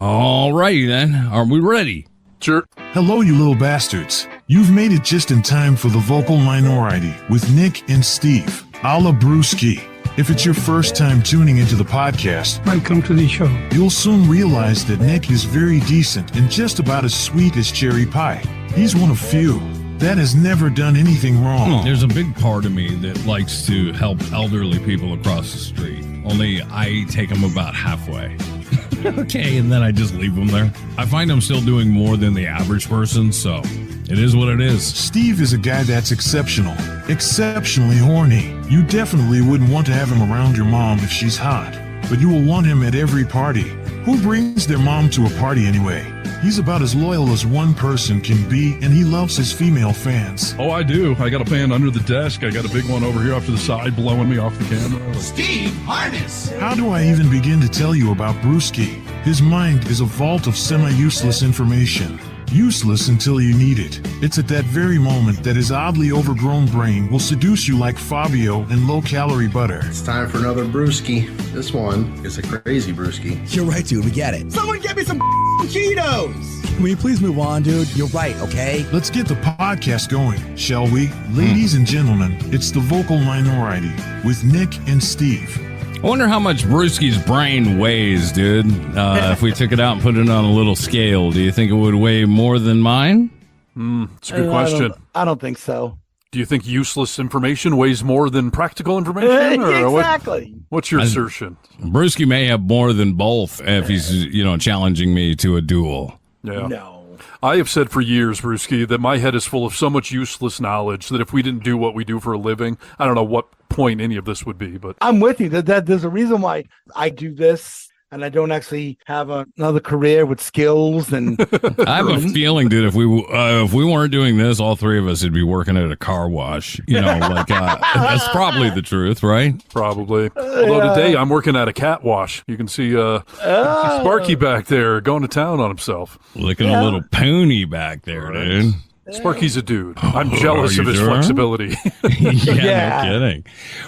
All righty then. Are we ready? Sure. Hello, you little bastards. You've made it just in time for the Vocal Minority with Nick and Steve, a la Brewski. If it's your first time tuning into the podcast, welcome to the show. You'll soon realize that Nick is very decent and just about as sweet as cherry pie. He's one of few that has never done anything wrong. There's a big part of me that likes to help elderly people across the street. Only I take them about halfway. Okay, and then I just leave them there. I find I'm still doing more than the average person, so it is what it is. Steve is a guy that's exceptional, exceptionally horny. You definitely wouldn't want to have him around your mom if she's hot, but you will want him at every party. Who brings their mom to a party anyway? He's about as loyal as one person can be, and he loves his female fans. Oh, I do. I got a fan under the desk. I got a big one over here off to the side blowing me off the camera. Steve Harness! How do I even begin to tell you about Brewski? His mind is a vault of semi-useless information. Useless until you need it. It's at that very moment that his oddly overgrown brain will seduce you like Fabio and low-calorie butter. It's time for another brewski. This one is a crazy brewski. You're right, dude. We get it. Someone get me some Cheetos! Will you please move on, dude? You're right, okay? Let's get the podcast going, shall we? Ladies and gentlemen, it's the Vocal Minority with Nick and Steve. I wonder how much Brewski's brain weighs, dude. If we took it out and put it on a little scale, do you think it would weigh more than mine? It's a good question. I don't think so. Do you think useless information weighs more than practical information? Or Exactly. What's your assertion? Brewski may have more than both if he's, challenging me to a duel. Yeah. No. I have said for years, Brewski, that my head is full of so much useless knowledge that if we didn't do what we do for a living, I don't know what point any of this would be. But I'm with you. That there's a reason why I do this, and I don't actually have another career with skills. And I have a feeling, dude, if we weren't doing this, all three of us would be working at a car wash. That's probably the truth, right? Probably. Although today I'm working at a cat wash. You can see Sparky back there going to town on himself. Looking a little pony back there, dude. Sparky's a dude. I'm jealous of his flexibility. No kidding.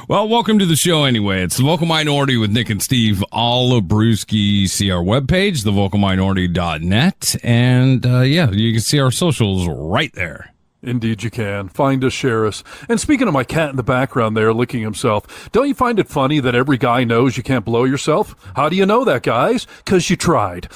Well, welcome to the show anyway. It's the Vocal Minority with Nick and Steve, all of Brewski. See our webpage, thevocalminority.net. And you can see our socials right there. Indeed you can. Find us, share us. And speaking of my cat in the background there licking himself, don't you find it funny that every guy knows you can't blow yourself? How do you know that, guys? Because you tried.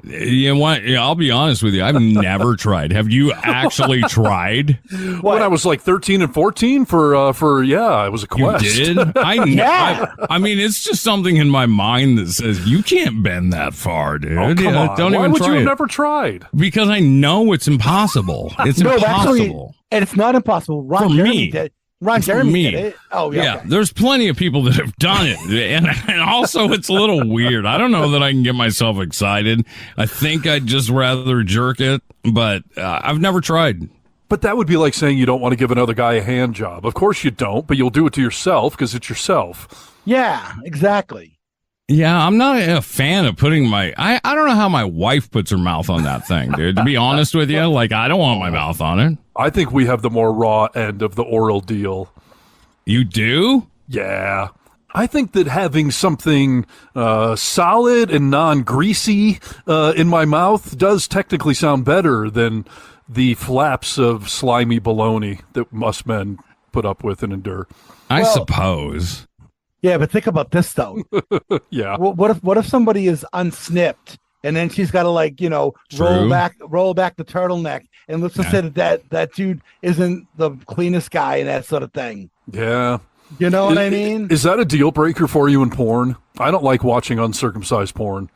You know what? I'll be honest with you. I've never tried. Have you actually tried? When I was like 13 and 14 it was a quest. You did? I mean, it's just something in my mind that says you can't bend that far, dude. Oh, come on. Don't Why even would try you have it. never tried? Because I know it's impossible. It's impossible. And it's not impossible. Ron For Jeremy me. did. Ron For Jeremy me. did it. Oh, yeah. Okay. There's plenty of people that have done it. And also, it's a little weird. I don't know that I can get myself excited. I think I'd just rather jerk it, but I've never tried. But that would be like saying you don't want to give another guy a hand job. Of course you don't, but you'll do it to yourself because it's yourself. Yeah, exactly. Yeah, I'm not a fan of putting I don't know how my wife puts her mouth on that thing, dude. To be honest with you, I don't want my mouth on it. I think we have the more raw end of the oral deal. You do? Yeah. I think that having something solid and non-greasy in my mouth does technically sound better than the flaps of slimy baloney that us men put up with and endure. I suppose. Yeah, but think about this though. Yeah. What if somebody is unsnipped and then she's got to roll back the turtleneck, and let's just say that dude isn't the cleanest guy and that sort of thing. Yeah. You know what I mean? Is that a deal breaker for you in porn? I don't like watching uncircumcised porn.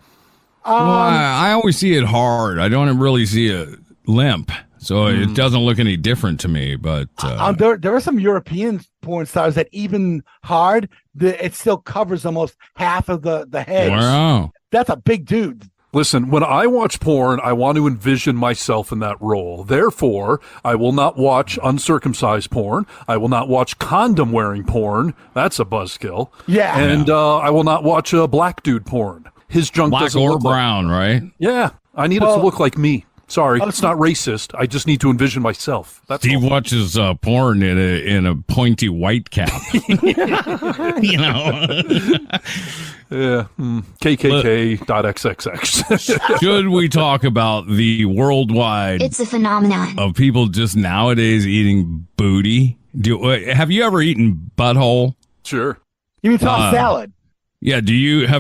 I always see it hard. I don't really see a limp. So it doesn't look any different to me, but there are some European porn stars that even hard, it still covers almost half of the head. Wow. That's a big dude. Listen, when I watch porn, I want to envision myself in that role. Therefore, I will not watch uncircumcised porn. I will not watch condom-wearing porn. That's a buzzkill. Yeah. And I will not watch a black dude porn. His junk black doesn't or look brown, right? Yeah. I need it to look like me. Sorry, it's not racist. I just need to envision myself. That's Steve all. watches porn in a pointy white cap. You know. Yeah. KKK.XXX. Should we talk about the worldwide It's a phenomenon. of people just nowadays eating booty? Have you ever eaten butthole? Sure. You mean tossed salad? Yeah. Have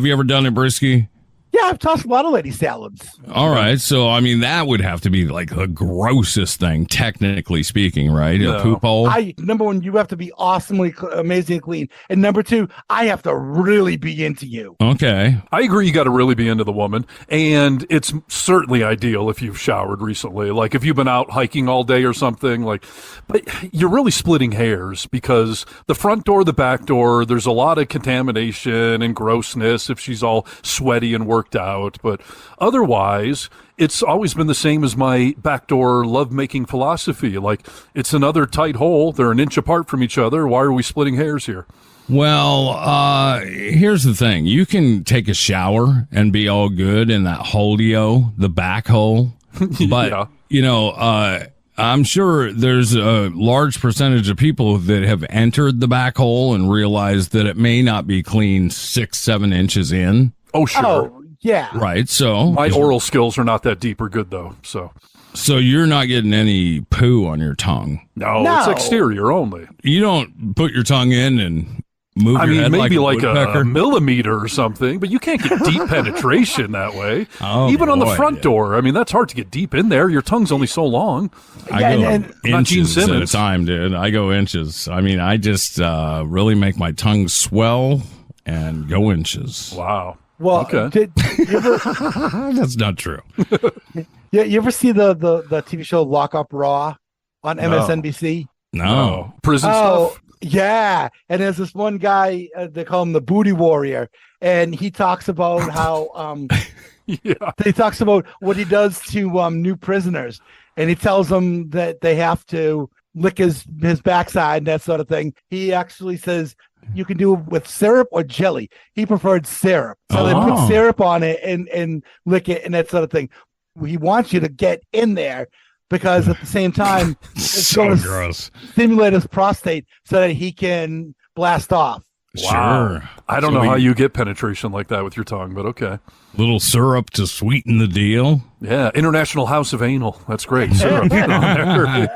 you ever done it, Brewski? Yeah, I've tossed a lot of lady salads. All right. So, I mean, that would have to be like the grossest thing, technically speaking, right? No. A poop hole. Number one, you have to be awesomely, amazingly clean. And number two, I have to really be into you. Okay. I agree you got to really be into the woman, and it's certainly ideal if you've showered recently. Like if you've been out hiking all day or something, but you're really splitting hairs because the front door, the back door, there's a lot of contamination and grossness if she's all sweaty and worked out. But otherwise, it's always been the same as my backdoor lovemaking philosophy. Like it's another tight hole. They're an inch apart from each other. Why are we splitting hairs here? Well, here's the thing. You can take a shower and be all good in that holio, the back hole. But, Yeah. I'm sure there's a large percentage of people that have entered the back hole and realized that it may not be clean 6-7 inches in. Oh, sure. Oh, yeah. Right. So My oral skills are not that deep or good, though. So you're not getting any poo on your tongue. no, No. it's exterior only. You don't put your tongue in and move I your mean, head maybe like a woodpecker. millimeter or something, but you can't get deep penetration that way. Oh, Even on the boy, front yeah. door. I mean, that's hard to get deep in there. Your tongue's only so long. I Yeah, go and- Not Gene inches at a Simmons. time, dude. I go inches. I mean, I just really make my tongue swell and go inches. Wow. Well, Okay. you ever, That's not true. you ever see the TV show Lock Up Raw on MSNBC? No. Prison Oh, stuff? yeah. And there's this one guy, they call him the Booty Warrior. And he talks about how Yeah. he talks about what he does to new prisoners. And he tells them that they have to lick his backside and that sort of thing. He actually says you can do it with syrup or jelly. He preferred syrup. So they put Oh. syrup on it and lick it and that sort of thing. He wants you to get in there because at the same time, it's So going to gross. stimulate his prostate so that he can blast off. Wow. Sure. I don't So know how you get penetration like that with your tongue, but okay. Little syrup to sweeten the deal. Yeah. International House of Anal. That's great. Syrup on there.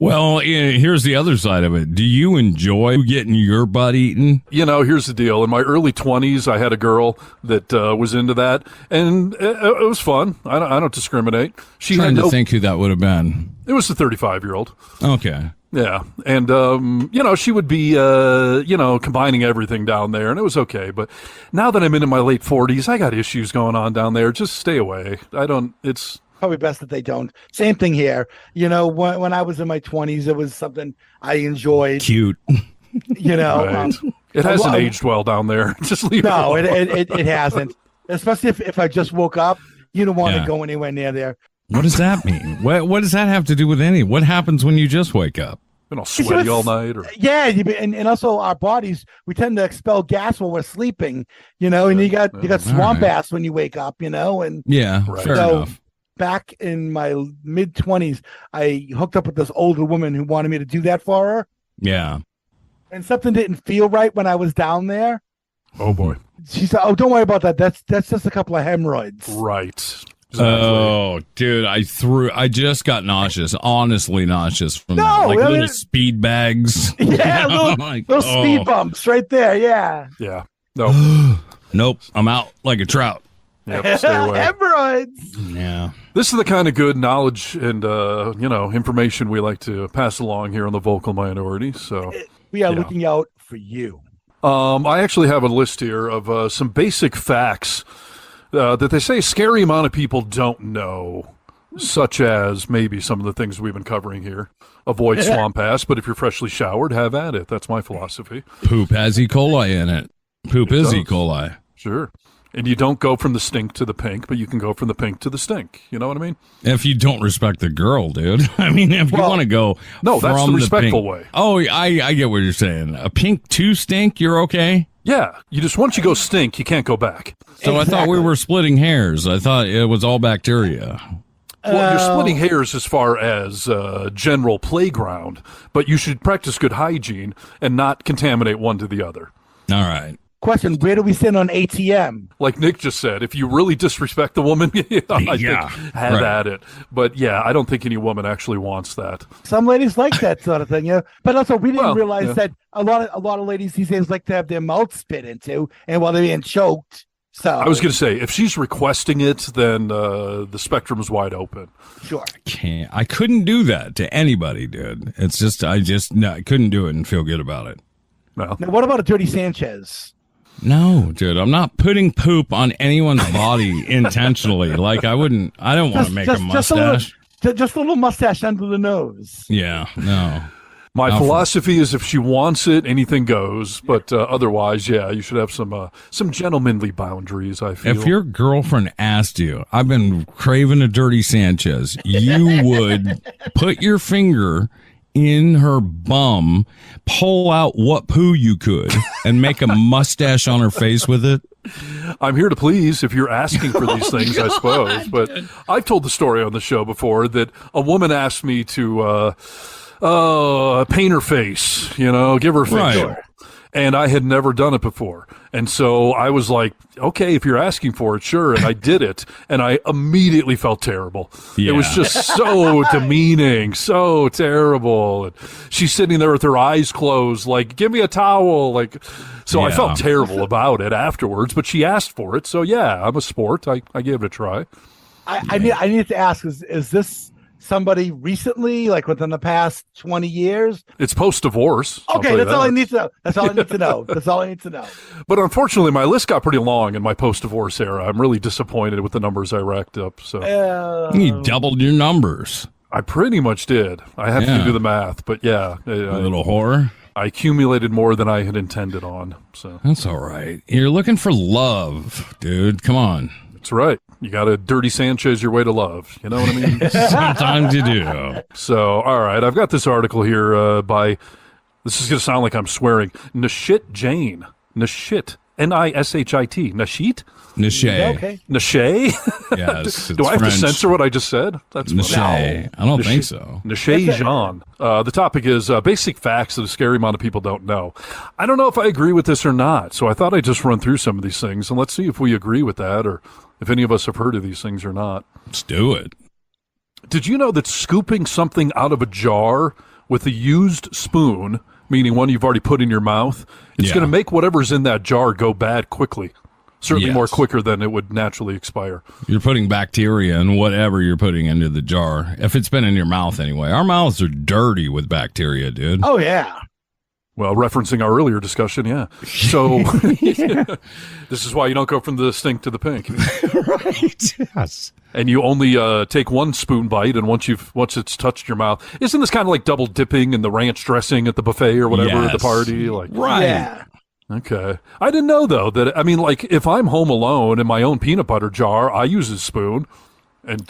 Well, here's the other side of it. Do you enjoy getting your butt eaten? You know, here's the deal. In my early 20s, I had a girl that was into that, and it was fun. I don't discriminate. She Trying had to think who that would have been. It was the 35-year-old. Okay. Yeah. And, she would be, combining everything down there, and it was okay. But now that I'm into my late 40s, I got issues going on down there. Just stay away. It's Probably best that they don't. Same thing here. You know, when I was in my 20s, it was something I enjoyed. Cute. You know, right. It hasn't aged well down there. Just leave no, it alone. it hasn't. Especially if I just woke up, you don't want Yeah. to go anywhere near there. What does that mean? What does that have to do with what happens when you just wake up? Been all sweaty all night. Or Yeah, and also our bodies, we tend to expel gas while we're sleeping, you know, and you got swamp right. ass when you wake up, you know, and Yeah, Right. fair So- enough. back in my mid 20s, I hooked up with this older woman who wanted me to do that for her, Yeah. and something didn't feel right when I was down there. oh boy. She said, "Oh, don't worry about that. That's just a couple of hemorrhoids." Right. Exactly. Oh, dude, I just got nauseous, honestly nauseous from No, that. Like I mean- little speed bags. Yeah, You know, little, like, little oh. speed bumps right there. Yeah, Yeah. No. Nope, I'm out like a trout. Yep. Stay away. hemorrhoids. Yeah. This is the kind of good knowledge and information we like to pass along here on the Vocal Minority. So We are Yeah. looking out for you. I actually have a list here of some basic facts that they say a scary amount of people don't know, such as maybe some of the things we've been covering here. Avoid swamp ass, but if you're freshly showered, have at it. That's my philosophy. Poop has E. coli in it. Poop is E. does. coli. Sure. And you don't go from the stink to the pink, but you can go from the pink to the stink. You know what I mean? If you don't respect the girl, dude. I mean, if you Well, want to go no, that's from the respectful pink- way. Oh, I get what you're saying. A pink to stink, you're okay? Yeah. You just, once you go stink, you can't go back. So I thought we Exactly. were splitting hairs. I thought it was all bacteria. Well, you're splitting hairs as far as general playground, but you should practice good hygiene and not contaminate one to the other. All right. Question, where do we stand on ATM? Like Nick just said, if you really disrespect the woman, I think have at it. But yeah, I don't think any woman actually wants that. Some ladies like that sort of thing, yeah. But also, we didn't realize yeah. that a lot of ladies these days like to have their mouth spit into, and while they're being choked. So I was going to say, if she's requesting it, then the spectrum is wide open. Sure. I couldn't do that to anybody, dude. It's just, I couldn't do it and feel good about it. No. Now, what about a Dirty Sanchez? No, dude, I'm not putting poop on anyone's body intentionally. Like, I don't want to make a mustache. Just a little mustache under the nose. Yeah, no. My philosophy is if she wants it, anything goes. But otherwise, yeah, you should have some gentlemanly boundaries, I feel. If your girlfriend asked you, I've been craving a Dirty Sanchez, you would put your finger in her bum, pull out what poo you could, and make a mustache on her face with it? I'm here to please if you're asking for these things, I suppose. But I've told the story on the show before that a woman asked me to paint her face, give her a facial. Right. And I had never done it before. And so I was like, okay, if you're asking for it, sure. And I did it. And I immediately felt terrible. Yeah. It was just so demeaning, so terrible. And she's sitting there with her eyes closed, like, give me a towel. So I felt terrible about it afterwards, but she asked for it. So yeah, I'm a sport. I gave it a try. I need to ask, is this somebody recently, like within the past 20 years? It's post-divorce. Okay, that's all I need to know. That's all I need to know. But unfortunately, my list got pretty long in my post-divorce era. I'm really disappointed with the numbers I racked up. So You doubled your numbers. I pretty much did. I have to do the math, but yeah. A little whore. I accumulated more than I had intended on. So That's all right. You're looking for love, dude. Come on. that's right. You got to Dirty Sanchez your way to love. You know what I mean? Sometimes you do. So, all right. I've got this article here by, this is going to sound like I'm swearing, Nashit Jain. Nashit. Nishit. Nashit? Nishay. Okay. Nashay? Yes. Do I have to censor what I just said? That's Nishay. I don't think so. Nashay Jean. The topic is basic facts that a scary amount of people don't know. I don't know if I agree with this or not, so I thought I'd just run through some of these things, and let's see if we agree with that or if any of us have heard of these things or not. Let's do it. Did you know that scooping something out of a jar with a used spoon, meaning one you've already put in your mouth, it's going to make whatever's in that jar go bad quickly? Certainly more quicker than it would naturally expire. You're putting bacteria in whatever you're putting into the jar. If it's been in your mouth anyway. Our mouths are dirty with bacteria, dude. Oh, yeah. Well, referencing our earlier discussion, yeah. So this is why you don't go from the stink to the pink. Right. Yes. And you only take one spoon bite, and once it's touched your mouth, isn't this kind of like double dipping in the ranch dressing at the buffet or whatever at the party? Like, right. Yeah. Okay. I didn't know though that like if I'm home alone in my own peanut butter jar, I use a spoon.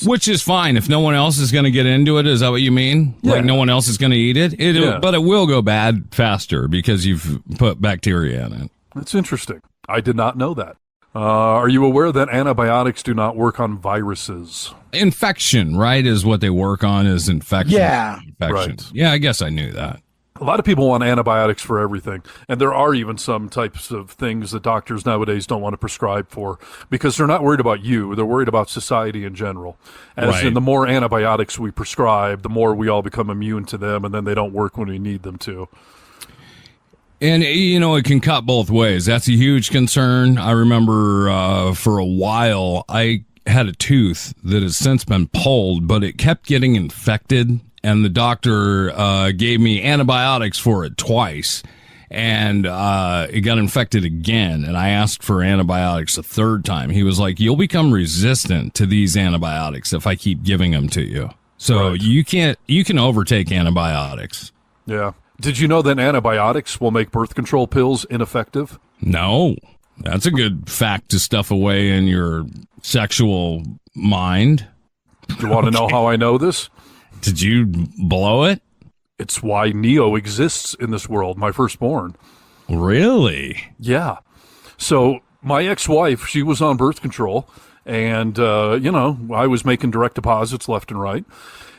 Which is fine if no one else is going to get into it. Is that what you mean? Yeah. Like no one else is going to eat it? But it will go bad faster because you've put bacteria in it. That's interesting. I did not know that. Are you aware that antibiotics do not work on viruses? Infection, right, is what they work on is infection. Yeah. Infection. Right. Yeah, I guess I knew that. A lot of people want antibiotics for everything, and there are even some types of things that doctors nowadays don't want to prescribe for because they're not worried about you. They're worried about society in general. As in, the more antibiotics we prescribe, the more we all become immune to them, and then they don't work when we need them to. And, it can cut both ways. That's a huge concern. I remember for a while, I had a tooth that has since been pulled, but it kept getting infected. And the doctor gave me antibiotics for it twice, and it got infected again. And I asked for antibiotics a third time. He was like, "You'll become resistant to these antibiotics if I keep giving them to you. So you can overtake antibiotics." Yeah. Did you know that antibiotics will make birth control pills ineffective? No, that's a good fact to stuff away in your sexual mind. Do you want to know how I know this? Did you blow it? It's why Neo exists in this world, my firstborn. Really? Yeah. So my ex-wife, she was on birth control, And, I was making direct deposits left and right.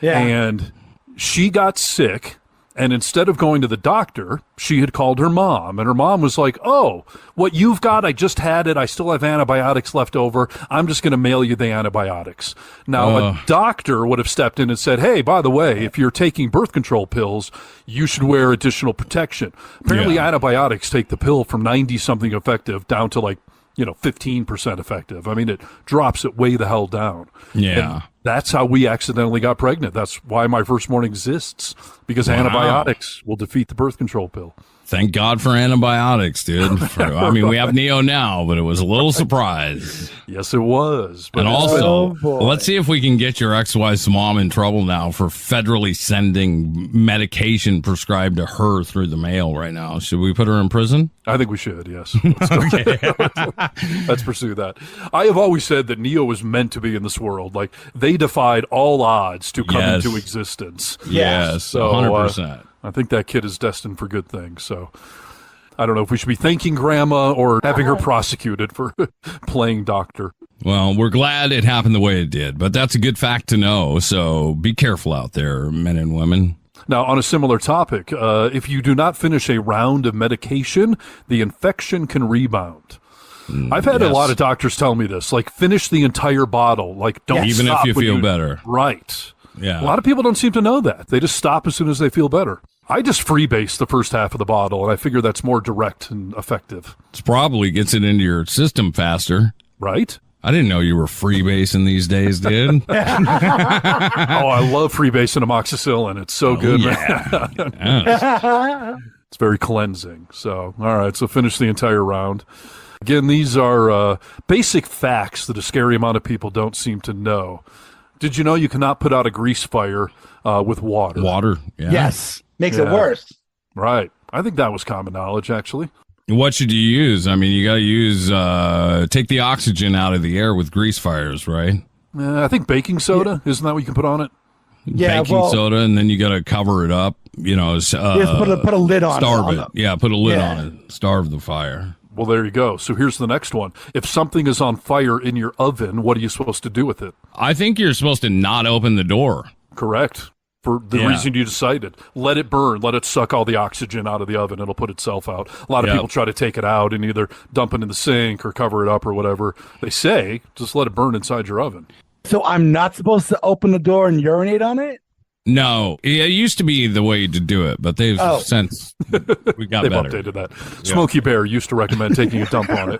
Yeah. And she got sick. And instead of going to the doctor, she had called her mom. And her mom was like, oh, what you've got, I just had it. I still have antibiotics left over. I'm just going to mail you the antibiotics. Now, a doctor would have stepped in and said, hey, by the way, if you're taking birth control pills, you should wear additional protection. Apparently, antibiotics take the pill from 90-something effective down to 15% effective. I mean, it drops it way the hell down. Yeah. And that's how we accidentally got pregnant. That's why my first morning exists, because antibiotics will defeat the birth control pill. Thank God for antibiotics, dude. We have Neo now, but it was a little surprise. Yes, it was. But also, let's see if we can get your ex-wife's mom in trouble now for federally sending medication prescribed to her through the mail right now. Should we put her in prison? I think we should, yes. Let's pursue that. I have always said that Neo was meant to be in this world. Like, they defied all odds to come into existence. Yes, so, 100%. I think that kid is destined for good things. So I don't know if we should be thanking Grandma or having her prosecuted for playing doctor. Well, we're glad it happened the way it did, but that's a good fact to know. So be careful out there, men and women. Now, on a similar topic, if you do not finish a round of medication, the infection can rebound. I've had a lot of doctors tell me this, like, finish the entire bottle. Like, don't even stop if you when feel better. Right. Yeah. A lot of people don't seem to know that. They just stop as soon as they feel better. I just freebase the first half of the bottle, and I figure that's more direct and effective. It probably gets it into your system faster. Right? I didn't know you were freebasing these days, dude. I love freebasing amoxicillin. It's so good. Yeah. It's very cleansing. So, all right. So finish the entire round. Again, these are basic facts that a scary amount of people don't seem to know. Did you know you cannot put out a grease fire with water? Water. Yeah. Yes. Makes it worse. Right. I think that was common knowledge, actually. What should you use? I mean, you got to use, take the oxygen out of the air with grease fires, right? I think baking soda. Isn't that what you can put on it? Yeah, baking soda, and then you got to cover it up, put a lid on starve it. Yeah, put a lid on it. Starve the fire. Well, there you go. So here's the next one. If something is on fire in your oven, what are you supposed to do with it? I think you're supposed to not open the door. Correct. For the reason you decided. Let it burn. Let it suck all the oxygen out of the oven. It'll put itself out. A lot of people try to take it out and either dump it in the sink or cover it up or whatever. They say, just let it burn inside your oven. So I'm not supposed to open the door and urinate on it? No, it used to be the way to do it, but they've since we got They've better. updated that. Smokey Bear used to recommend taking a dump on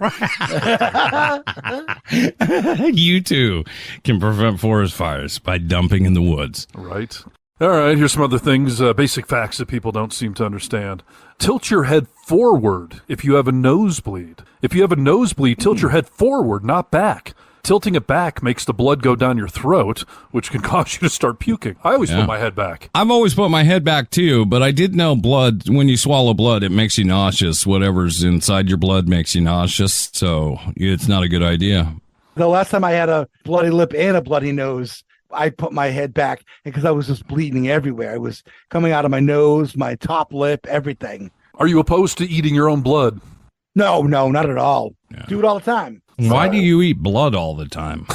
it. You too can prevent forest fires by dumping in the woods. Right. All right, here's some other things, basic facts that people don't seem to understand. Tilt your head forward if you have a nosebleed. If you have a nosebleed, tilt your head forward, not back. Tilting it back makes the blood go down your throat, which can cause you to start puking. I always put my head back. I've always put my head back too, but I did know blood, when you swallow blood, it makes you nauseous. Whatever's inside your blood makes you nauseous, so it's not a good idea. The last time I had a bloody lip and a bloody nose, I put my head back because I was just bleeding everywhere. It was coming out of my nose, my top lip, everything. Are you opposed to eating your own blood? No, not at all. Yeah. Do it all the time. Why do you eat blood all the time?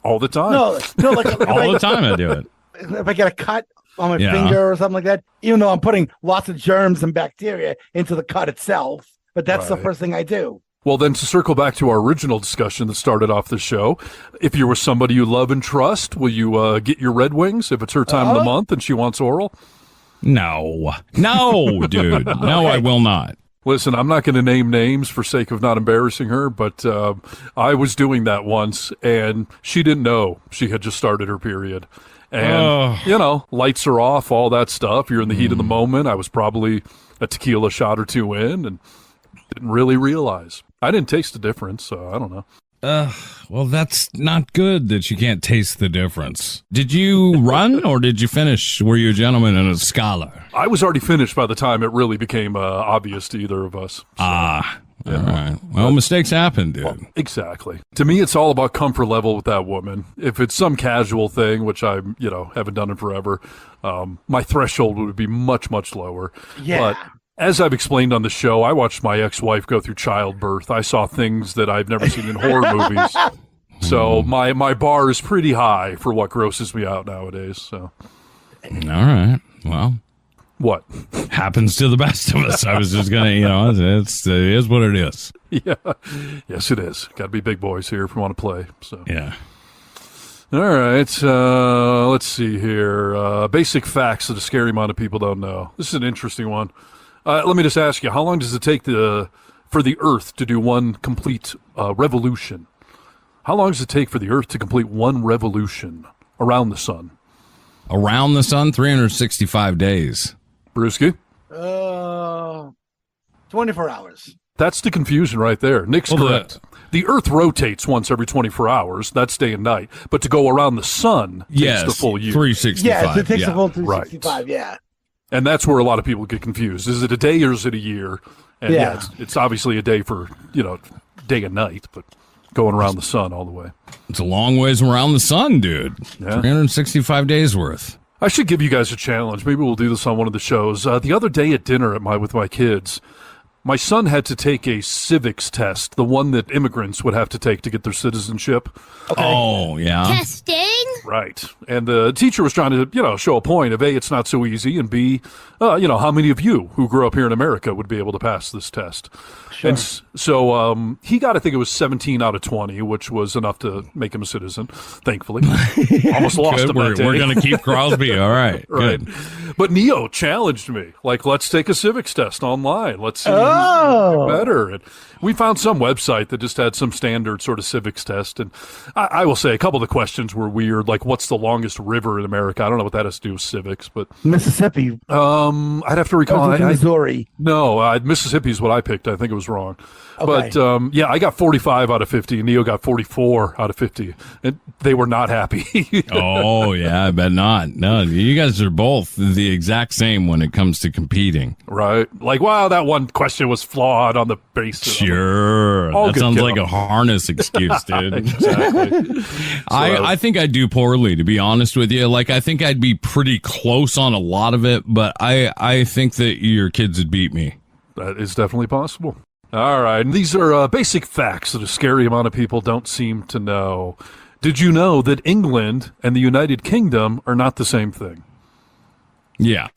All the time? No, like All the time I do it. If I get a cut on my finger or something like that, even though I'm putting lots of germs and bacteria into the cut itself, but that's the first thing I do. Well, then to circle back to our original discussion that started off the show, if you're with somebody you love and trust, will you get your Red Wings if it's her time of the month and she wants oral? No, dude. No, I will not. Listen, I'm not going to name names for sake of not embarrassing her, but I was doing that once, and she didn't know she had just started her period. And, lights are off, all that stuff. You're in the heat of the moment. I was probably a tequila shot or two in and didn't really realize. I didn't taste the difference, so I don't know. Well, that's not good that you can't taste the difference. Did you run or did you finish? Were you a gentleman and a scholar? I was already finished by the time it really became obvious to either of us. So, all right. Well, mistakes happen, dude. Well, exactly. To me, it's all about comfort level with that woman. If it's some casual thing, which I, haven't done in forever, my threshold would be much, much lower. Yeah. But as I've explained on the show, I watched my ex-wife go through childbirth. I saw things that I've never seen in horror movies. So my bar is pretty high for what grosses me out nowadays. So, All right. Well, what? happens to the best of us. I was just gonna, it is what it is. Yeah. Yes, it is. Got to be big boys here if we want to play. So. Yeah. All right. Let's see here. Basic facts that a scary amount of people don't know. This is an interesting one. Let me just ask you, how long does it take for the Earth to do one complete revolution? How long does it take for the Earth to complete one revolution around the sun? Around the sun, 365 days. Brewski? 24 hours. That's the confusion right there. Nick's correct. The Earth rotates once every 24 hours. That's day and night. But to go around the sun takes the full year. 365. Yes, it takes the full 365, yeah. And that's where a lot of people get confused. Is it a day or is it a year? And it's obviously a day for, day and night, but going around the sun all the way. It's a long ways around the sun, dude. Yeah. 365 days worth. I should give you guys a challenge. Maybe we'll do this on one of the shows. The other day at dinner with my kids, my son had to take a civics test, the one that immigrants would have to take to get their citizenship. Okay. Oh, yeah. Testing? Right. And the teacher was trying to, show a point of A, it's not so easy, and B, how many of you who grew up here in America would be able to pass this test? Sure. And so he got, I think it was 17 out of 20, which was enough to make him a citizen, thankfully. Almost lost him that day. We're going to keep Crosby. All right. Right. Good. But Neo challenged me, let's take a civics test online. Let's see who's better. And we found some website that just had some standard sort of civics test. And I will say a couple of the questions were weird, like what's the longest river in America? I don't know what that has to do with civics, but Mississippi. I'd have to recall. Missouri. No, Mississippi is what I picked. I think it was wrong. Okay. But I got 45 out of 50. And Neo got 44 out of 50. And they were not happy. Oh, yeah, I bet not. No, you guys are both the exact same when it comes to competing. Right. Wow, that one question was flawed on the basis. Sure. That sounds like a harness excuse, dude. Exactly. I think I'd do poorly, to be honest with you. I think I'd be pretty close on a lot of it, but I think that your kids would beat me. That is definitely possible. All right. And these are basic facts that a scary amount of people don't seem to know. Did you know that England and the United Kingdom are not the same thing? Yeah.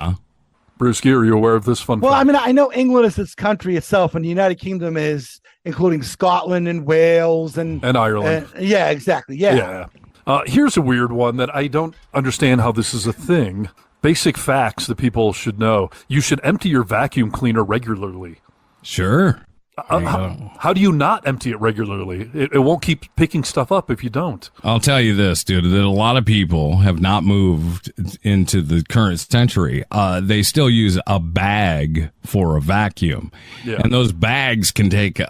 Brewski, are you aware of this fun fact? I mean, I know England is its country itself, and the United Kingdom is including Scotland and Wales and Ireland. Yeah, exactly. Yeah. Here's a weird one that I don't understand how this is a thing. Basic facts that people should know. You should empty your vacuum cleaner regularly. Sure. How do you not empty it regularly? It won't keep picking stuff up if you don't. I'll tell you this, dude, that a lot of people have not moved into the current century. They still use a bag for a vacuum. Yeah. And those bags can take,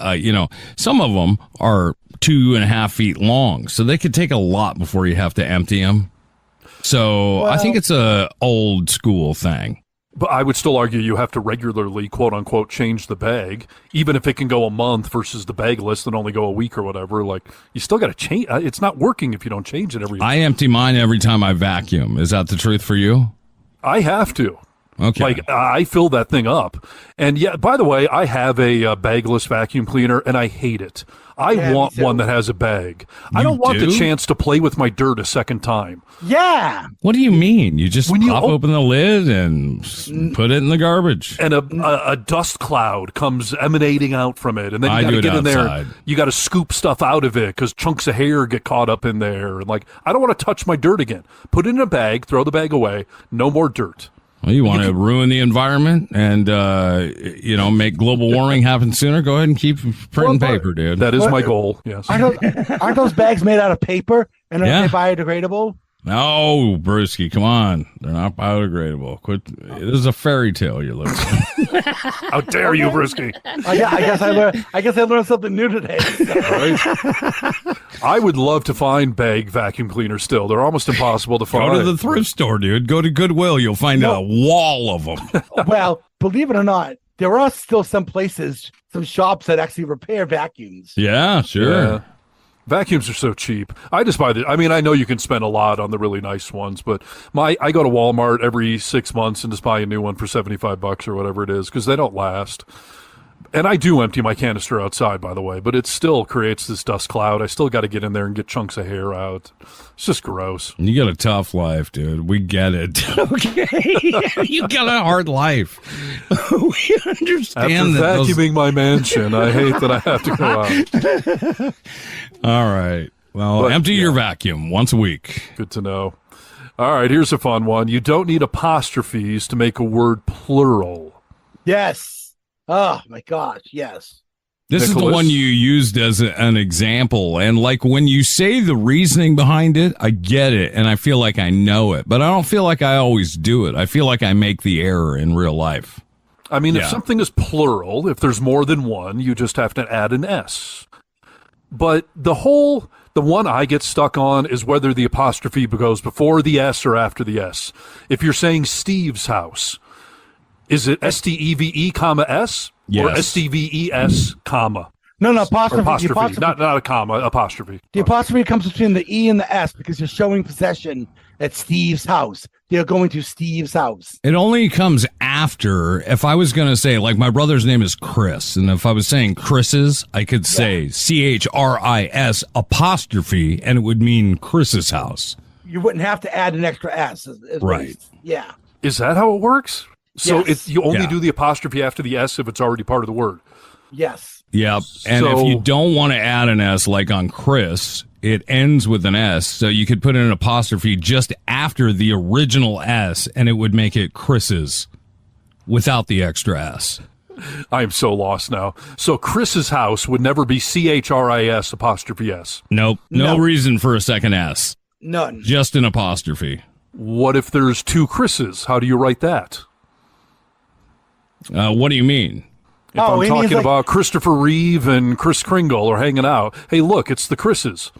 some of them are 2.5 feet long. So they could take a lot before you have to empty them. So I think it's a old school thing. But I would still argue you have to regularly, quote unquote, change the bag, even if it can go a month versus the bag list that only go a week or whatever. You still got to change. It's not working if you don't change it every. I empty mine every time I vacuum. Is that the truth for you? I have to. Okay. I fill that thing up. And yeah, by the way, I have a bagless vacuum cleaner and I hate it. I want one that has a bag. I don't want the chance to play with my dirt a second time. Yeah. What do you mean? You just pop open the lid and put it in the garbage. And a dust cloud comes emanating out from it. And then you got to get in there. You got to scoop stuff out of it because chunks of hair get caught up in there. And I don't want to touch my dirt again. Put it in a bag, throw the bag away. No more dirt. Well, you want to ruin the environment and, make global warming happen sooner? Go ahead and keep printing paper, dude. That is my goal, yes. Aren't those bags made out of paper and are they biodegradable? No, Brewski, come on. They're not biodegradable. Quit. This is a fairy tale you're looking at. How dare you, Brewski? I guess I learned something new today. I would love to find bag vacuum cleaners still. They're almost impossible to find. Go to the thrift store, dude. Go to Goodwill. You'll find a wall of them. Well, believe it or not, there are still some shops that actually repair vacuums. Yeah, sure. Yeah. Vacuums are so cheap. I just buy I mean, I know you can spend a lot on the really nice ones, but I go to Walmart every 6 months and just buy a new one for $75 or whatever it is because they don't last. And I do empty my canister outside, by the way, but it still creates this dust cloud. I still got to get in there and get chunks of hair out. It's just gross. You got a tough life, dude. We get it. Okay. You got a hard life. We understand After that. vacuuming my mansion, I hate that I have to go out. All right. Well, But, empty yeah. your vacuum once a week. Good to know. All right, here's a fun one. You don't need apostrophes to make a word plural. Yes. Oh my gosh. Yes. This is Nicholas? the one you used as an example. And like when you say the reasoning behind it, I get it. And I feel like I know it, but I don't feel like I always do it. I feel like I make the error in real life. I mean, if Yeah. something is plural, if there's more than one, you just have to add an S. But the one I get stuck on is whether the apostrophe goes before the S or after the S. If you're saying Steve's house, is it STEVE, comma S? Yes. Or STVES, comma? No, Or apostrophe. apostrophe. The apostrophe, Not a comma, apostrophe. the apostrophe comes between the E and the S because you're showing possession at Steve's house. They're going to Steve's house. It only comes after. If I was going to say, like, my brother's name is Chris, and if I was saying Chris's, I could say CHRIS apostrophe, and it would mean Chris's house. You wouldn't have to add an extra S. Right. Yeah. Is that how it works? So Yes. you only Yeah. do the apostrophe after the S if it's already part of the word. Yes. Yep. And So- if you don't want to add an S, like on Chris, it ends with an S, so you could put in an apostrophe just after the original S, and it would make it Chris's without the extra S. I am so lost now. So Chris's house would never be CHRIS apostrophe S. Nope. No No. reason for a second S. None. Just an apostrophe. What if there's two Chris's? How do you write that? What do you mean? If Oh, I'm he means talking like- about Christopher Reeve and Chris Kringle are hanging out, hey, look, it's the Chris's.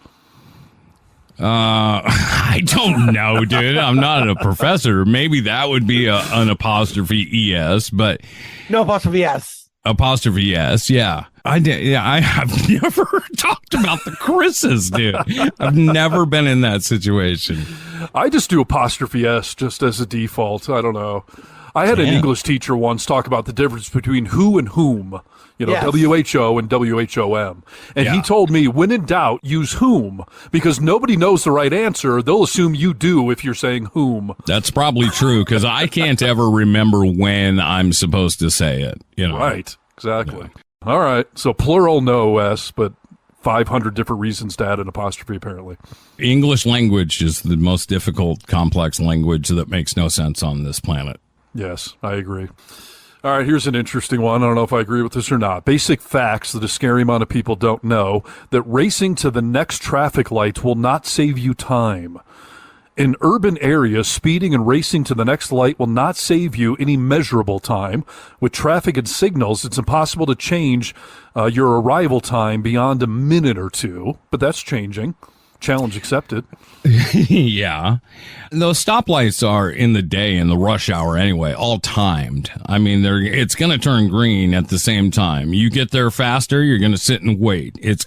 I don't know, dude. I'm not a professor. Maybe that would be an apostrophe ES, but No apostrophe S. apostrophe S, yeah. I did. Yeah, I have never talked about the Chris's, dude. I've never been in that situation. I just do apostrophe S just as a default. I don't know. I had an Yeah. English teacher once talk about the difference between who and whom. You know, Yes. WHO and WHOM. And he Yeah. told me, when in doubt, use whom, because nobody knows the right answer. They'll assume you do if you're saying whom. That's probably true because I can't ever remember when I'm supposed to say it. You know, Right. Exactly. All right. So plural, no S, but 500 different reasons to add an apostrophe, apparently. English language is the most difficult, complex language that makes no sense on this planet. Yes, I agree. All right, here's an interesting one. I don't know if I agree with this or not. Basic facts that a scary amount of people don't know, that racing to the next traffic light will not save you time. In urban areas, speeding and racing to the next light will not save you any measurable time. With traffic and signals, it's impossible to change your arrival time beyond a minute or two, but that's changing. Challenge accepted. Yeah. Those stoplights are in the day in the rush hour anyway, all timed. I mean, it's going to turn green at the same time. You get there faster, you're going to sit and wait. It's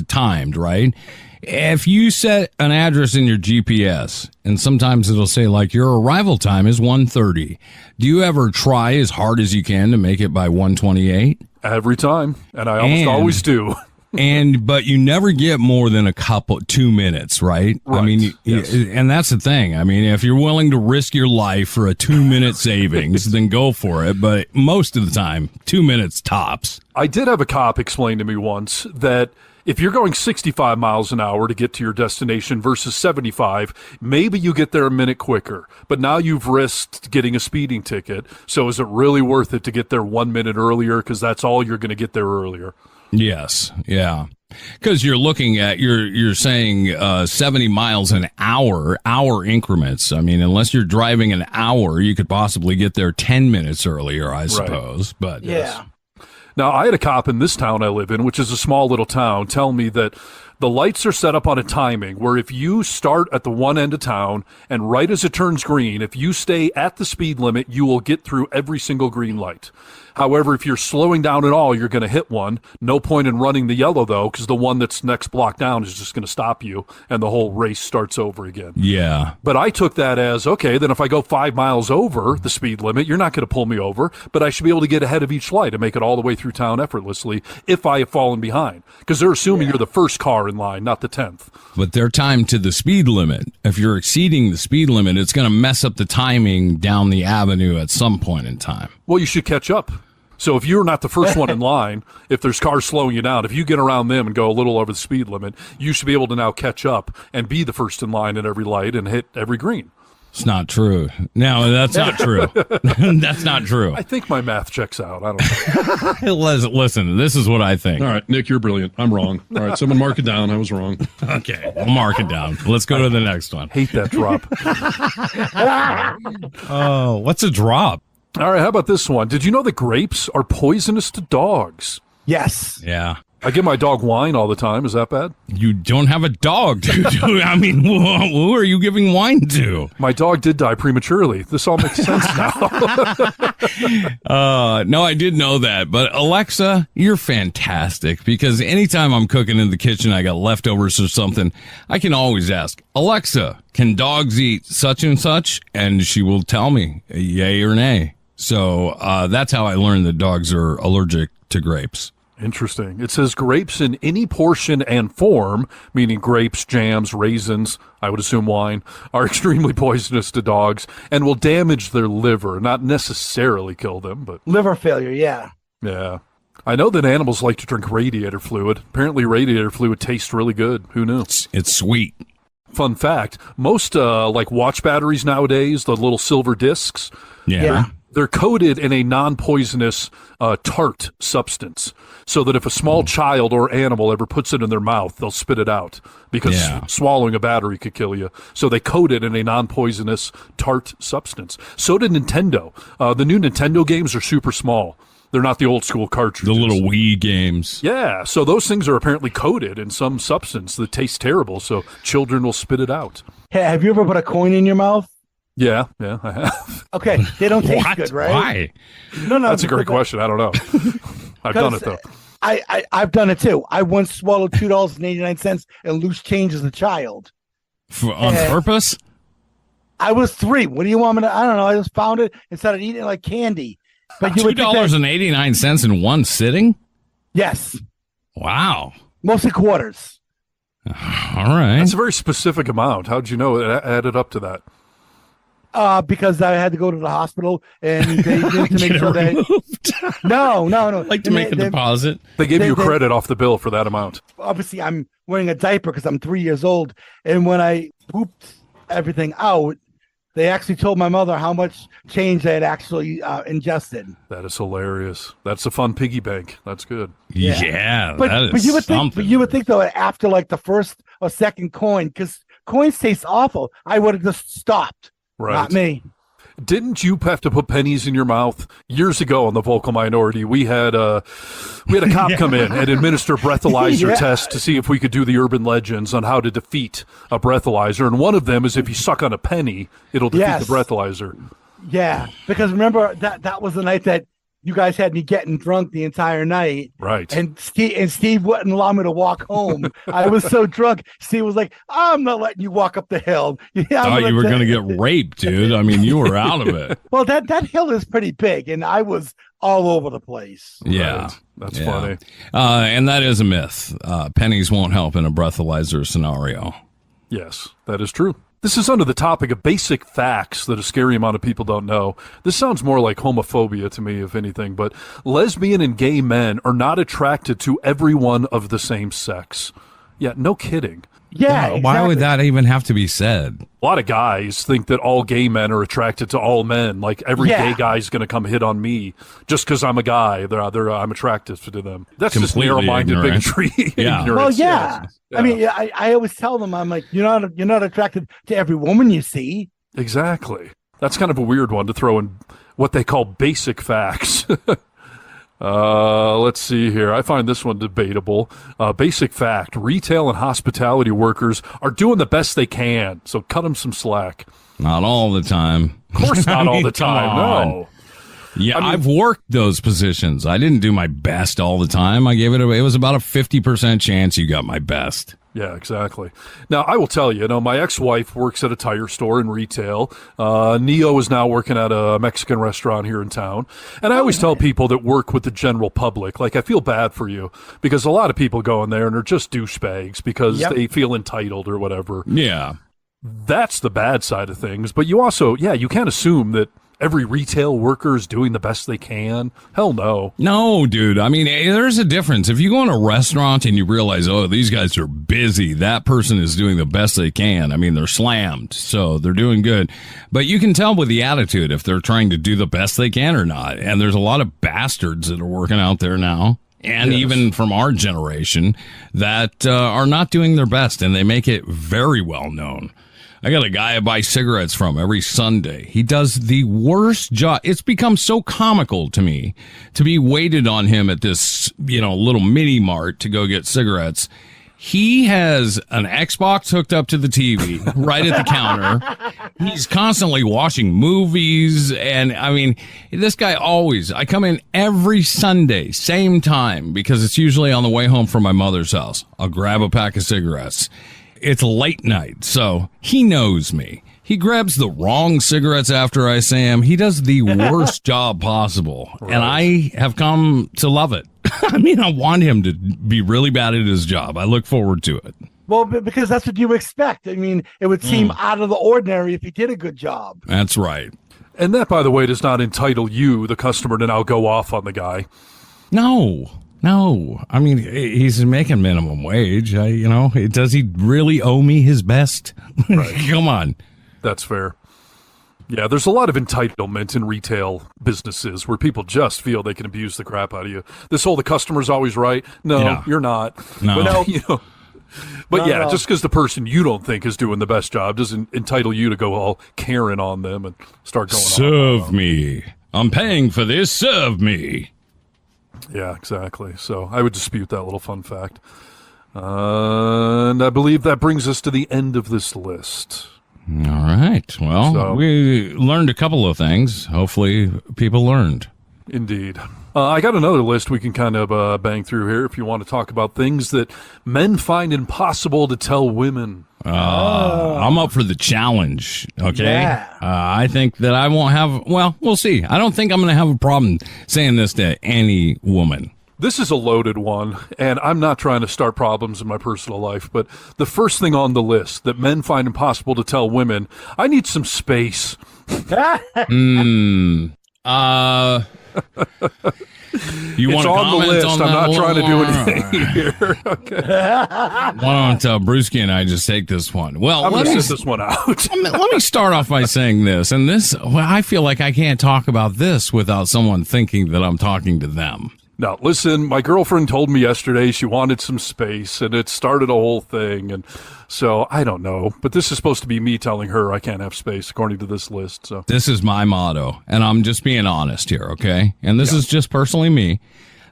timed, right? If you set an address in your GPS, and sometimes it'll say like your arrival time is 1:30. Do you ever try as hard as you can to make it by 1:28? Every time, and I almost And- always do. But you never get more than 2 minutes, right? I Right, mean, yes. and that's the thing. I mean, if you're willing to risk your life for a 2-minute savings, then go for it. But most of the time, 2 minutes tops. I did have a cop explain to me once that if you're going 65 miles an hour to get to your destination versus 75, maybe you get there a minute quicker. But now you've risked getting a speeding ticket. So is it really worth it to get there 1 minute earlier? Because that's all you're going to get there earlier. Yes, yeah. Because you're looking at you're saying 70 miles an hour increments. I mean, unless you're driving an hour, you could possibly get there 10 minutes earlier, I suppose. But Yeah. Now, I had a cop in this town I live in, which is a small little town, tell me that The lights are set up on a timing where if you start at the one end of town and right as it turns green, if you stay at the speed limit, you will get through every single green light. However, if you're slowing down at all, you're going to hit one. No point in running the yellow, though, because the one that's next block down is just going to stop you, and the whole race starts over again. Yeah. But I took that as, okay, then if I go 5 miles over the speed limit, you're not going to pull me over, but I should be able to get ahead of each light and make it all the way through town effortlessly if I have fallen behind. Because they're assuming you're the first car in line, not the 10th. But they're timed to the speed limit. If you're exceeding the speed limit, it's going to mess up the timing down the avenue at some point in time. Well, you should catch up. So if you're not the first one in line, if there's cars slowing you down, if you get around them and go a little over the speed limit, you should be able to now catch up and be the first in line at every light and hit every green. It's not true. No, that's not true. That's not true. I think my math checks out. I don't know. Listen, this is what I think. All right, Nick, you're brilliant. I'm wrong. All right, someone mark it down. I was wrong. Okay, we'll mark it down. Let's go to the next one. Hate that drop. Oh, what's a drop? All right, how about this one? Did you know that grapes are poisonous to dogs? Yes. Yeah. I give my dog wine all the time. Is that bad? You don't have a dog, dude. I mean, who are you giving wine to? My dog did die prematurely. This all makes sense now. No, I did know that. But Alexa, you're fantastic because anytime I'm cooking in the kitchen, I got leftovers or something, I can always ask, Alexa, can dogs eat such and such? And she will tell me yay or nay. So that's how I learned that dogs are allergic to grapes. Interesting. It says grapes in any portion and form, meaning grapes, jams, raisins, I would assume wine, are extremely poisonous to dogs and will damage their liver, not necessarily kill them, but... Liver failure, yeah. Yeah. I know that animals like to drink radiator fluid. Apparently radiator fluid tastes really good. Who knew? It's sweet. Fun fact, most like watch batteries nowadays, the little silver discs, Yeah. they're coated in a non-poisonous tart substance so that if a small child or animal ever puts it in their mouth, they'll spit it out because swallowing a battery could kill you. So they coat it in a non-poisonous tart substance. So did Nintendo. The new Nintendo games are super small. They're not the old school cartridges. The little Wii games. Yeah, so those things are apparently coated in some substance that tastes terrible, so children will spit it out. Hey, have you ever put a coin in your mouth? Yeah, I have. Okay, they don't taste What? good, right? Why? No, That's a great question. I don't know. I've done it, though. I've done it, too. I once swallowed $2.89 in loose change as a child. On purpose? I was 3. What do you want me to... I don't know. I just found it and started eating it like candy. But you would think that- $2.89 in one sitting? Yes. Wow. Mostly quarters. All right. That's a very specific amount. How'd you know it added up to that? Because I had to go to the hospital and they did to make sure that... No. Like to make a deposit. They gave you credit off the bill for that amount. Obviously, I'm wearing a diaper because I'm 3 years old. And when I pooped everything out, they actually told my mother how much change I had actually ingested. That is hilarious. That's a fun piggy bank. That's good. Yeah, But that is you would think, something. but you would think though, after like the first or second coin, because coins taste awful, I would have just stopped. Right. Not me. Didn't you have to put pennies in your mouth years ago on the Vocal Minority? We had a cop come in and administer a breathalyzer test to see if we could do the urban legends on how to defeat a breathalyzer. And one of them is if you suck on a penny, it'll defeat the breathalyzer. Yeah, because remember that was the night that you guys had me getting drunk the entire night. Right. And Steve wouldn't allow me to walk home. I was so drunk. Steve was like, I'm not letting you walk up the hill. Thought you were going to get raped, dude. I mean, you were out of it. Well, that hill is pretty big, and I was all over the place. Yeah. Right. That's funny. And that is a myth. Pennies won't help in a breathalyzer scenario. Yes, that is true. This is under the topic of basic facts that a scary amount of people don't know. This sounds more like homophobia to me, if anything, but lesbian and gay men are not attracted to everyone of the same sex. Yeah, no kidding. Yeah, exactly. Why would that even have to be said? A lot of guys think that all gay men are attracted to all men. Like every gay guy's going to come hit on me just because I'm a guy. I'm attracted to them. That's Completely just narrow-minded ignorant. bigotry. Yeah. Ignorance. Well, yeah. I mean, I always tell them, I'm like, you're not attracted to every woman you see. Exactly. That's kind of a weird one to throw in what they call basic facts. Let's see here. I find this one debatable. Basic fact: retail and hospitality workers are doing the best they can, so cut them some slack. Not all the time. Of course, not all the time. No. Yeah, I've worked those positions. I didn't do my best all the time. I gave it away. It was about a 50% chance you got my best. Yeah, exactly. Now, I will tell you, my ex-wife works at a tire store in retail. Neo is now working at a Mexican restaurant here in town. And I always tell people that work with the general public, like, I feel bad for you because a lot of people go in there and are just douchebags because they feel entitled or whatever. Yeah. That's the bad side of things. But you also, you can't assume that every retail worker is doing the best they can. Hell no. No, dude. I mean, there's a difference. If you go in a restaurant and you realize, oh, these guys are busy, that person is doing the best they can. I mean, they're slammed, so they're doing good. But you can tell with the attitude if they're trying to do the best they can or not. And there's a lot of bastards that are working out there now. And even from our generation that are not doing their best, and they make it very well known. I got a guy I buy cigarettes from every Sunday. He does the worst job. It's become so comical to me to be waited on him at this, little mini mart to go get cigarettes. He has an Xbox hooked up to the TV right at the counter. He's constantly watching movies. And I mean, this guy I come in every Sunday, same time, because it's usually on the way home from my mother's house. I'll grab a pack of cigarettes. It's late night, so he knows me. He grabs the wrong cigarettes after I say him. He does the worst job possible, and I have come to love it. I mean, I want him to be really bad at his job. I look forward to it. Well, because that's what you expect. I mean, it would seem out of the ordinary if he did a good job. That's right. And that, by the way, does not entitle you, the customer, to now go off on the guy. No, I mean, he's making minimum wage. Does he really owe me his best? Right. Come on. That's fair. Yeah, there's a lot of entitlement in retail businesses where people just feel they can abuse the crap out of you. This whole the customer's always right. No, you're not. No. But just because the person you don't think is doing the best job doesn't entitle you to go all Karen on them and start going Serve me. I'm paying for this. Serve me. Yeah, exactly. So I would dispute that little fun fact. And I believe that brings us to the end of this list. All right. Well, we learned a couple of things. Hopefully people learned. Indeed. I got another list we can kind of bang through here if you want to talk about things that men find impossible to tell women. I'm up for the challenge, okay? Yeah. I think that I won't have, we'll see. I don't think I'm going to have a problem saying this to any woman. This is a loaded one, and I'm not trying to start problems in my personal life, but the first thing on the list that men find impossible to tell women, I need some space. You want it's to on the list. On I'm not trying to do anything right. here. Okay. Why don't Brewski and I just take this one? Well, I'm going to sit this one out. Let me start off by saying this. And I feel like I can't talk about this without someone thinking that I'm talking to them. Now, listen, my girlfriend told me yesterday she wanted some space, and it started a whole thing. And so I don't know, but this is supposed to be me telling her I can't have space according to this list. So this is my motto, and I'm just being honest here, okay? And this is just personally me.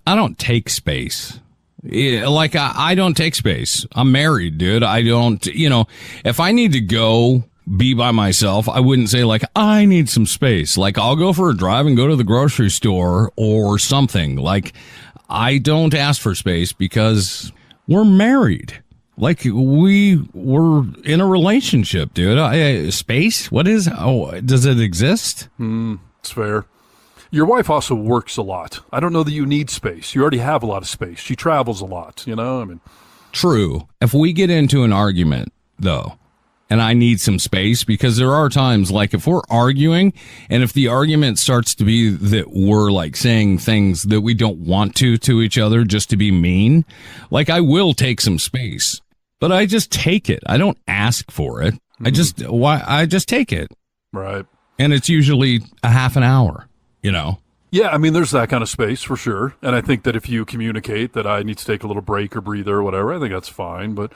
I don't take space. Like I don't take space. I'm married, dude. I don't, if I need to go be by myself, I wouldn't say like, I need some space. Like I'll go for a drive and go to the grocery store or something. Like I don't ask for space because we're married. Like we're in a relationship, dude. Space? What is? Oh, does it exist? It's fair. Your wife also works a lot. I don't know that you need space. You already have a lot of space. She travels a lot, True. If we get into an argument, though, and I need some space, because there are times like if we're arguing and if the argument starts to be that we're like saying things that we don't want to each other just to be mean, like I will take some space, but I just take it. I don't ask for it. I just take it. Right. And it's usually a half an hour, Yeah, I mean, there's that kind of space for sure. And I think that if you communicate that I need to take a little break or breather or whatever, I think that's fine. But,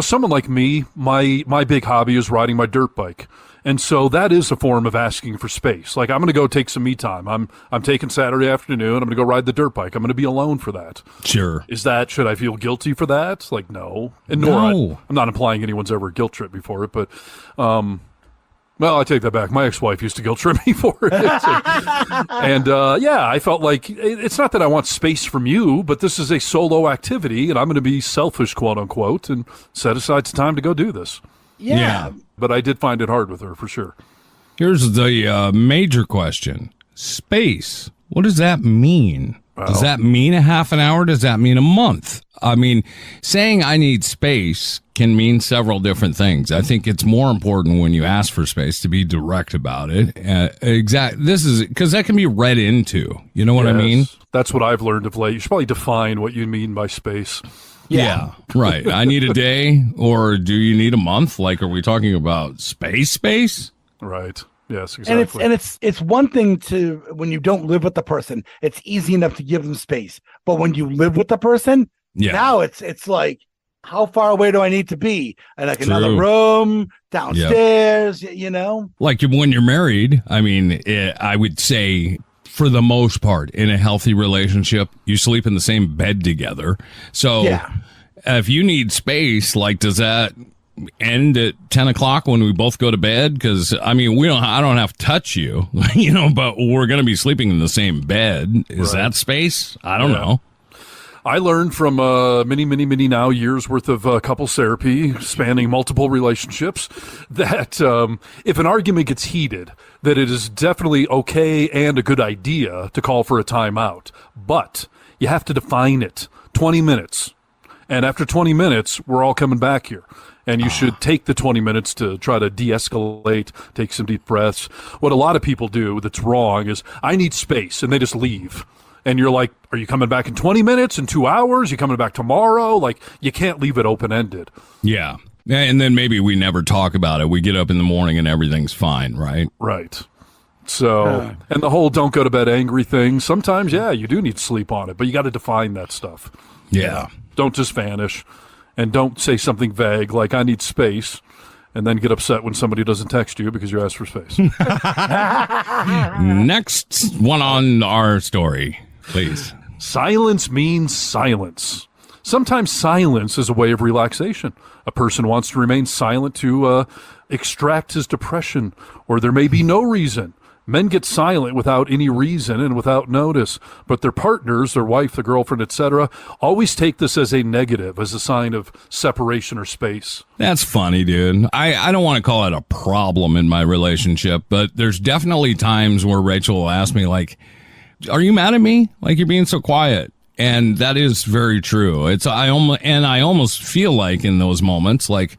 someone like me, my big hobby is riding my dirt bike. And so that is a form of asking for space. Like, I'm going to go take some me time. I'm taking Saturday afternoon. I'm going to go ride the dirt bike. I'm going to be alone for that. Sure. Should I feel guilty for that? Like, no. And No. I'm not implying anyone's ever guilt tripped me for it, but, well, I take that back. My ex-wife used to guilt trip me for it. And, I felt like it's not that I want space from you, but this is a solo activity, and I'm going to be selfish, quote unquote, and set aside some time to go do this. Yeah. But I did find it hard with her, for sure. Here's the major question. Space. What does that mean? Does that mean a half an hour? Does that mean a month? I mean, saying I need space can mean several different things. I think it's more important when you ask for space to be direct about it. This is because that can be read into. You know what I mean? That's what I've learned of late. You should probably define what you mean by space. Yeah, right. I need a day, or do you need a month? Like, are we talking about space? Right. Yes, exactly. And it's one thing to, when you don't live with the person, it's easy enough to give them space. But when you live with the person, now it's like, how far away do I need to be? And like another room, downstairs, Like when you're married, I mean, I would say for the most part, in a healthy relationship, you sleep in the same bed together. So if you need space, like, does that end at 10 o'clock when we both go to bed? Because I mean, I don't have to touch you, but we're going to be sleeping in the same bed. Is that space? I don't know. I learned from many now years worth of couples therapy spanning multiple relationships that if an argument gets heated, that it is definitely okay and a good idea to call for a timeout. But you have to define it. 20 minutes. And after 20 minutes, we're all coming back here. And you should take the 20 minutes to try to de-escalate, take some deep breaths. What a lot of people do that's wrong is, I need space, and they just leave. And you're like, are you coming back in 20 minutes, in 2 hours? You coming back tomorrow? Like, you can't leave it open-ended. Yeah. And then maybe we never talk about it. We get up in the morning and everything's fine, right? Right. So, and the whole don't go to bed angry thing, sometimes, you do need to sleep on it, but you got to define that stuff. Yeah. Don't just vanish, and don't say something vague like, I need space, and then get upset when somebody doesn't text you because you asked for space. Next one on our story, please. Silence means silence. Sometimes silence is a way of relaxation. A person wants to remain silent to extract his depression, or there may be no reason. Men get silent without any reason and without notice, but their partners, their wife, their girlfriend, etc., always take this as a negative, as a sign of separation or space. That's funny, dude. I don't want to call it a problem in my relationship, but there's definitely times where Rachel will ask me, like, are you mad at me? Like, you're being so quiet. And that is very true. I almost feel like in those moments, like,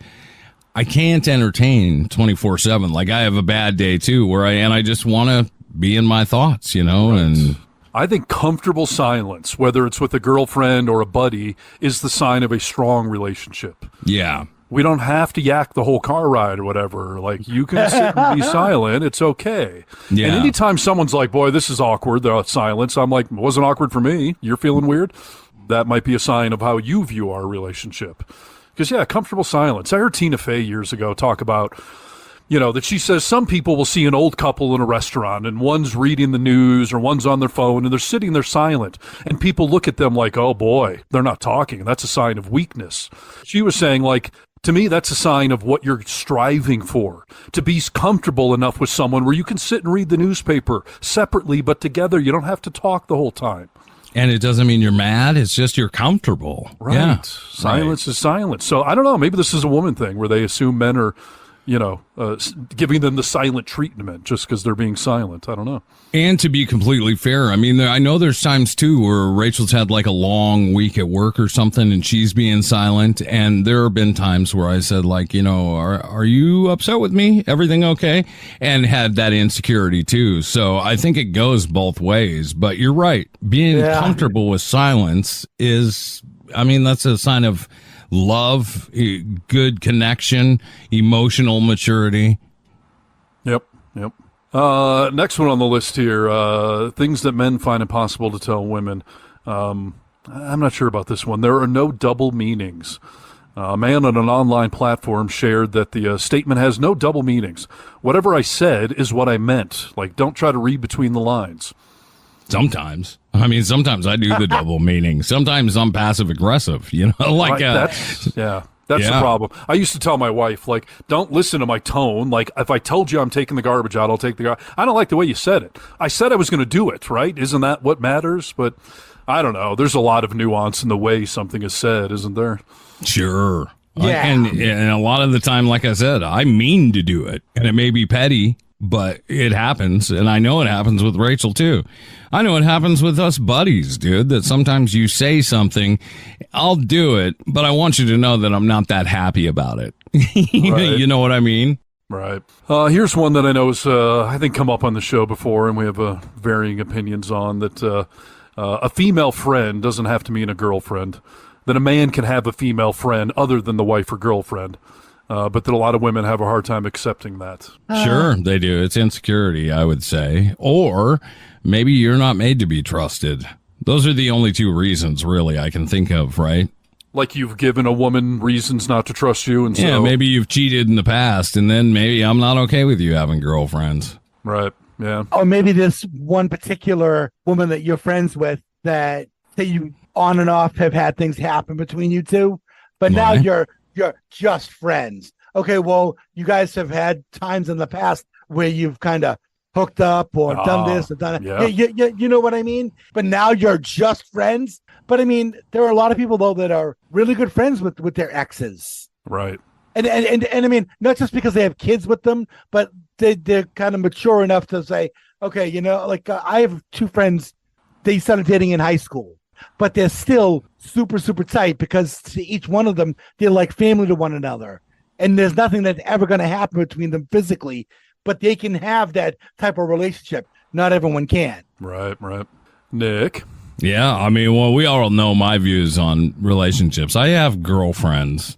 I can't entertain 24/7. Like, I have a bad day too, where I just want to be in my thoughts, Right. And I think comfortable silence, whether it's with a girlfriend or a buddy, is the sign of a strong relationship. Yeah. We don't have to yak the whole car ride or whatever. Like, you can sit and be silent. It's okay. Yeah. And anytime someone's like, boy, this is awkward, the silence, I'm like, it wasn't awkward for me. You're feeling weird? That might be a sign of how you view our relationship. Because, comfortable silence. I heard Tina Fey years ago talk about, that she says some people will see an old couple in a restaurant and one's reading the news or one's on their phone and they're sitting there silent. And people look at them like, oh boy, they're not talking. That's a sign of weakness. She was saying, like, to me, that's a sign of what you're striving for, to be comfortable enough with someone where you can sit and read the newspaper separately, but together. You don't have to talk the whole time. And it doesn't mean you're mad. It's just you're comfortable. Right. Yeah. Silence is silence. So I don't know. Maybe this is a woman thing where they assume men are, giving them the silent treatment just because they're being silent. I don't know. And to be completely fair, I mean, I know there's times too where Rachel's had like a long week at work or something and she's being silent. And there have been times where I said, like, are you upset with me? Everything okay? And had that insecurity too. So I think it goes both ways. But you're right. Being comfortable with silence that's a sign of love, good connection, emotional maturity. Yep. Next one on the list here, things that men find impossible to tell women. I'm not sure about this one. There are no double meanings. A man on an online platform shared that the statement has no double meanings. Whatever I said is what I meant. Like, don't try to read between the lines. Sometimes. I mean, sometimes I do the double meaning. Sometimes I'm passive aggressive, like That's the problem. I used to tell my wife, like, don't listen to my tone. Like, if I told you I'm taking the garbage out, I'll take the garbage. I don't like the way you said it. I said I was going to do it, right? Isn't that what matters? But I don't know. There's a lot of nuance in the way something is said, isn't there? Sure. Yeah. And a lot of the time, like I said, I mean to do it. And it may be petty, but it happens. And I know it happens with Rachel, too. I know it happens with us buddies, dude, that sometimes you say something, I'll do it, but I want you to know that I'm not that happy about it. Right. You know what I mean? Right. Here's one that I know is, I think, come up on the show before, and we have varying opinions on that. A female friend doesn't have to mean a girlfriend. That a man can have a female friend other than the wife or girlfriend, but that a lot of women have a hard time accepting that. Sure, they do. It's insecurity, I would say. Or maybe you're not made to be trusted. Those are the only two reasons, really, I can think of, right? Like you've given a woman reasons not to trust you, and so Yeah, maybe you've cheated in the past, and then maybe I'm not okay with you having girlfriends. Right. Yeah. Or maybe this one particular woman that you're friends with that say you on and off have had things happen between you two, but now Right. you're just friends. Okay, well, you guys have had times in the past where you've kind of hooked up or done this or done that. Yeah. You know what I mean? But now you're just friends. But I mean, there are a lot of people though that are really good friends with their exes. Right. And I mean, not just because they have kids with them, but they're kind of mature enough to say, okay, like I have two friends, they started dating in high school, but they're still super, super tight because to each one of them, they're like family to one another. And there's nothing that's ever going to happen between them physically, but they can have that type of relationship. Not everyone can. Right. Nick? Yeah, I mean, well, we all know my views on relationships. I have girlfriends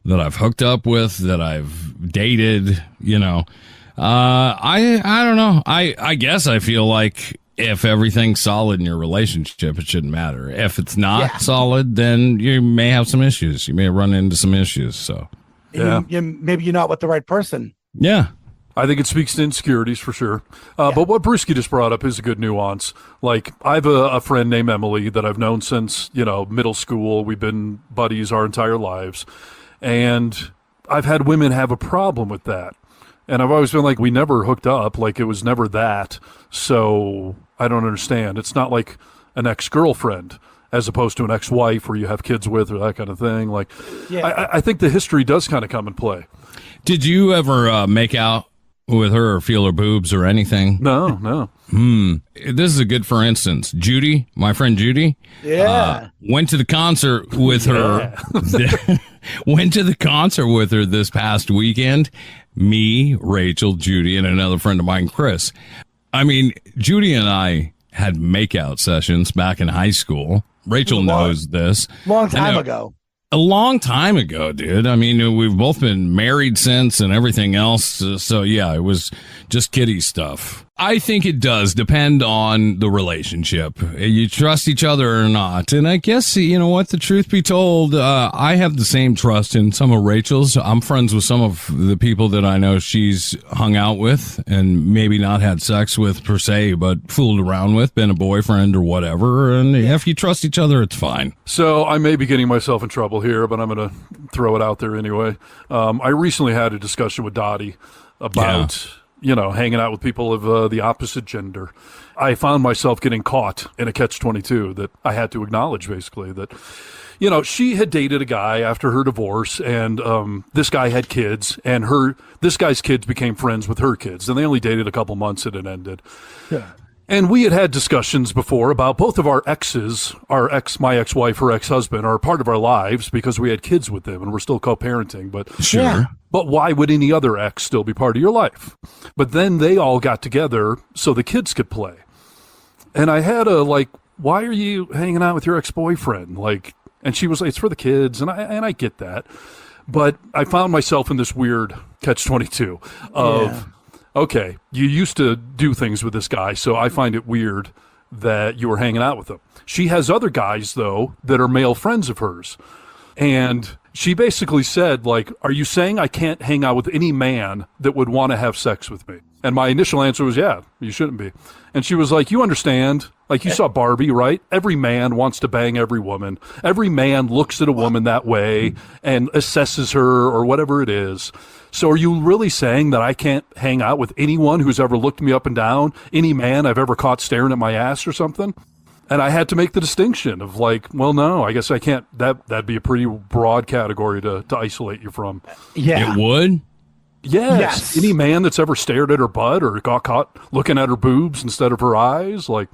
that I've hooked up with, that I've dated, I don't know. I guess I feel like if everything's solid in your relationship, it shouldn't matter. If it's not solid, then you may have some issues. You may run into some issues. So, Yeah. Maybe you're not with the right person. yeah. I think it speaks to insecurities for sure. But what Brewski just brought up is a good nuance. Like, I have a friend named Emily that I've known since, middle school. We've been buddies our entire lives. And I've had women have a problem with that. And I've always been like, we never hooked up. Like, it was never that. So I don't understand. It's not like an ex-girlfriend as opposed to an ex-wife where you have kids with or that kind of thing. Like, I think the history does kind of come in play. Did you ever make out with her or feel her boobs or anything? No. This is a good for instance. Judy, my friend Judy, went to the concert with her. Went to the concert with her this past weekend. Me, Rachel, Judy, and another friend of mine, Chris. I mean, Judy and I had makeout sessions back in high school. Rachel knows this. Long time ago. A long time ago, dude. I mean, we've both been married since and everything else. So, yeah, it was just kiddie stuff. I think it does depend on the relationship. You trust each other or not. And I guess, you know what, the truth be told, I have the same trust in some of Rachel's. I'm friends with some of the people that I know she's hung out with and maybe not had sex with per se, but fooled around with, been a boyfriend or whatever. And if you trust each other, it's fine. So I may be getting myself in trouble here, but I'm going to throw it out there anyway. I recently had a discussion with Dottie about... hanging out with people of the opposite gender. I found myself getting caught in a catch-22 that I had to acknowledge, basically, that, she had dated a guy after her divorce, and this guy had kids, and this guy's kids became friends with her kids, and they only dated a couple months and it ended. Yeah. And we had discussions before about both of our exes, my ex-wife, her ex-husband, are part of our lives because we had kids with them and we're still co-parenting. But Sure. Yeah. But why would any other ex still be part of your life? But then they all got together so the kids could play. And I had why are you hanging out with your ex-boyfriend? And she was like, it's for the kids. And I get that. But I found myself in this weird catch-22 of... okay, you used to do things with this guy, so I find it weird that you were hanging out with him. She has other guys, though, that are male friends of hers. And she basically said, like, are you saying I can't hang out with any man that would want to have sex with me? And my initial answer was, yeah, you shouldn't be. And she was like, you understand? Like, you saw Barbie, right? Every man wants to bang every woman. Every man looks at a woman that way and assesses her or whatever it is. So are you really saying that I can't hang out with anyone who's ever looked me up and down? Any man I've ever caught staring at my ass or something? And I had to make the distinction of like, well, no, I guess I can't. That'd be a pretty broad category to isolate you from. Yeah. It would? Yes. Any man that's ever stared at her butt or got caught looking at her boobs instead of her eyes, like.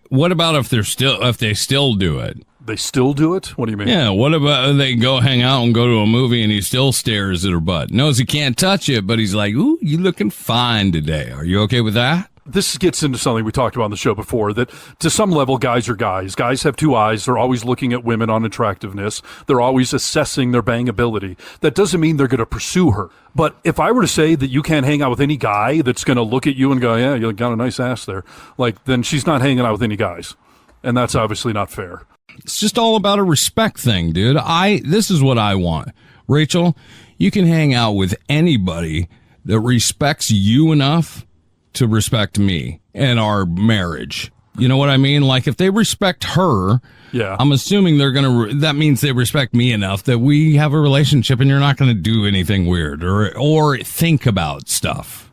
What about if they still do it? They still do it? What do you mean? Yeah, what about they go hang out and go to a movie and he still stares at her butt? Knows he can't touch it, but he's like, ooh, you looking fine today. Are you okay with that? This gets into something we talked about on the show before, that to some level, guys are guys. Guys have two eyes. They're always looking at women on attractiveness. They're always assessing their bangability. That doesn't mean they're going to pursue her. But if I were to say that you can't hang out with any guy that's going to look at you and go, yeah, you got a nice ass there, like, then she's not hanging out with any guys. And that's obviously not fair. It's just all about a respect thing, dude. This is what I want. Rachel, you can hang out with anybody that respects you enough to respect me and our marriage. You know what I mean? Like, if they respect her, yeah, I'm assuming that means they respect me enough that we have a relationship and you're not going to do anything weird or think about stuff.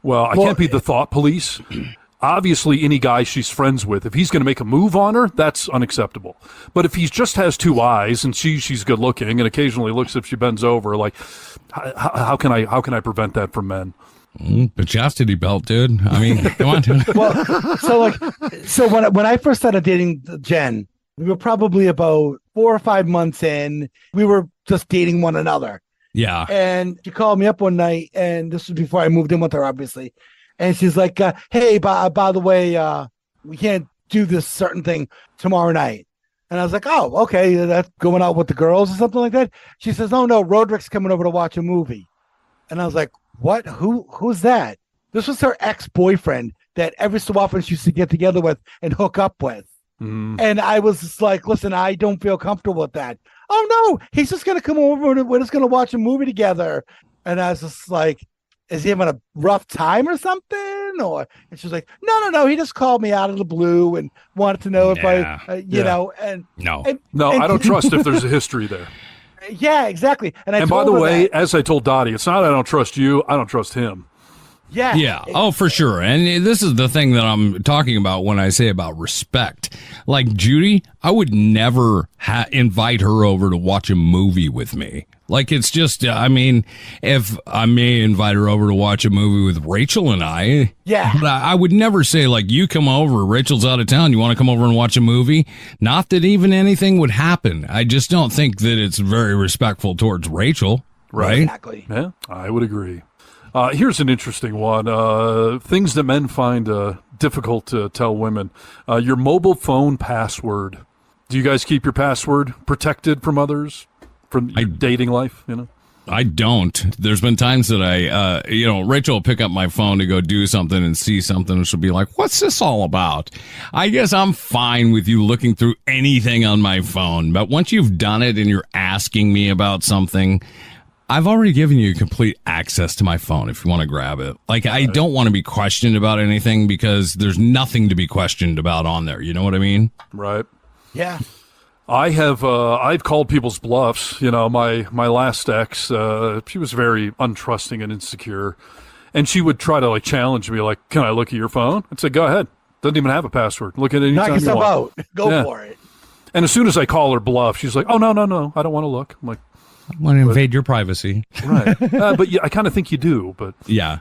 Well, I can't be the thought police. Obviously, any guy she's friends with, if he's going to make a move on her, that's unacceptable. But if he just has two eyes and she's good looking and occasionally looks if she bends over, like, how can I prevent that from men? The chastity belt, dude. I mean, come on. Well, so when I first started dating Jen, we were probably about 4 or 5 months in. We were just dating one another. Yeah. And she called me up one night, and this was before I moved in with her, obviously. And she's like, hey, by the way, we can't do this certain thing tomorrow night. And I was like, oh, okay, that's going out with the girls or something like that. She says, oh, no, Roderick's coming over to watch a movie. And I was like, what? Who's that? This was her ex-boyfriend that every so often she used to get together with and hook up with. And I was just like, listen, I don't feel comfortable with that. Oh, no, he's just going to come over and we're just going to watch a movie together. And I was just like, is he having a rough time or something? And she's like, no. He just called me out of the blue and wanted to know if you know. And no, I don't trust if there's a history there. Yeah, exactly. And by the way, that, as I told Dottie, it's not I don't trust you, I don't trust him. Yeah. Yeah. Oh, for sure. And this is the thing that I'm talking about when I say about respect. Like Judy, I would never invite her over to watch a movie with me. Like, it's just, I mean, if I may invite her over to watch a movie with Rachel and I, yeah, but I would never say, like, you come over, Rachel's out of town, you want to come over and watch a movie? Not that even anything would happen. I just don't think that it's very respectful towards Rachel, right? Exactly. Yeah, I would agree. Here's an interesting one. Things that men find difficult to tell women. Your mobile phone password. Do you guys keep your password protected from others? From your dating life, you know? I don't. There's been times that Rachel will pick up my phone to go do something and see something, and she'll be like, what's this all about? I guess I'm fine with you looking through anything on my phone, but once you've done it and you're asking me about something, I've already given you complete access to my phone if you want to grab it. Like, I don't want to be questioned about anything because there's nothing to be questioned about on there. You know what I mean? Right. Yeah. I've called people's bluffs. You know, my last ex, she was very untrusting and insecure, and she would try to like challenge me, like, "Can I look at your phone?" I'd say, "Go ahead." Doesn't even have a password. Look at it anytime you want. Out. Go for it. And as soon as I call her bluff, she's like, "Oh no, I don't want to look." I'm like, "I want to invade your privacy." Right. But yeah, I kind of think you do. But yeah.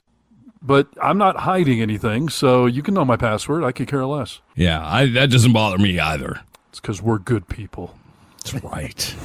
But I'm not hiding anything, so you can know my password. I could care less. Yeah, that doesn't bother me either. It's because we're good people. That's right.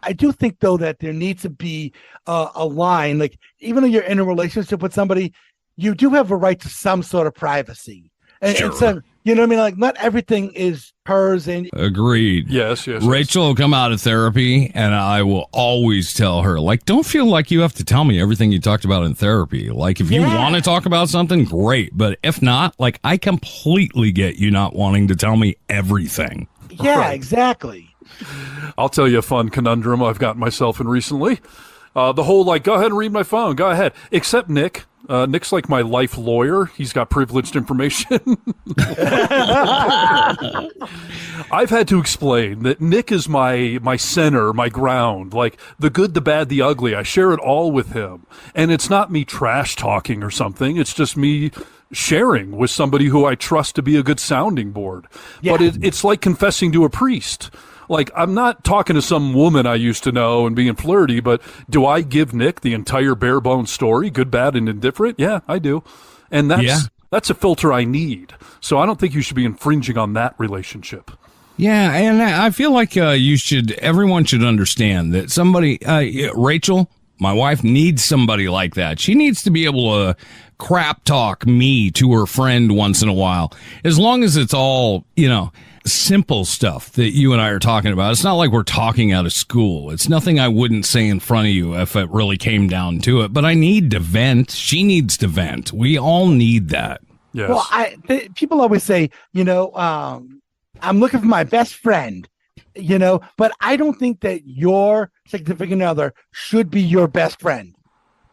I do think, though, that there needs to be a line. Like, even though you're in a relationship with somebody, you do have a right to some sort of privacy. And so, you know what I mean? Like, not everything is hers and Agreed. Yes. Rachel will come out of therapy, and I will always tell her, like, don't feel like you have to tell me everything you talked about in therapy. Like, if you want to talk about something, great. But if not, like, I completely get you not wanting to tell me everything. Yeah, Right. exactly. I'll tell you a fun conundrum I've gotten myself in recently. The whole, like, go ahead and read my phone. Go ahead. Except Nick. Nick's like my life lawyer. He's got privileged information. I've had to explain that Nick is my center, my ground, like the good, the bad, the ugly. I share it all with him. And it's not me trash talking or something. It's just me sharing with somebody who I trust to be a good sounding board. Yeah. But it's like confessing to a priest. Like, I'm not talking to some woman I used to know and being flirty, but do I give Nick the entire bare bones story, good, bad, and indifferent? Yeah, I do. And that's a filter I need. So I don't think you should be infringing on that relationship. Yeah, and I feel like everyone should understand that somebody, Rachel, my wife, needs somebody like that. She needs to be able to crap talk me to her friend once in a while. As long as it's all, simple stuff that you and I are talking about. It's not like we're talking out of school. It's nothing I wouldn't say in front of you if it really came down to it. But I need to vent. She needs to vent. We all need that. Yes. Well, people always say, I'm looking for my best friend, but I don't think that your significant other should be your best friend.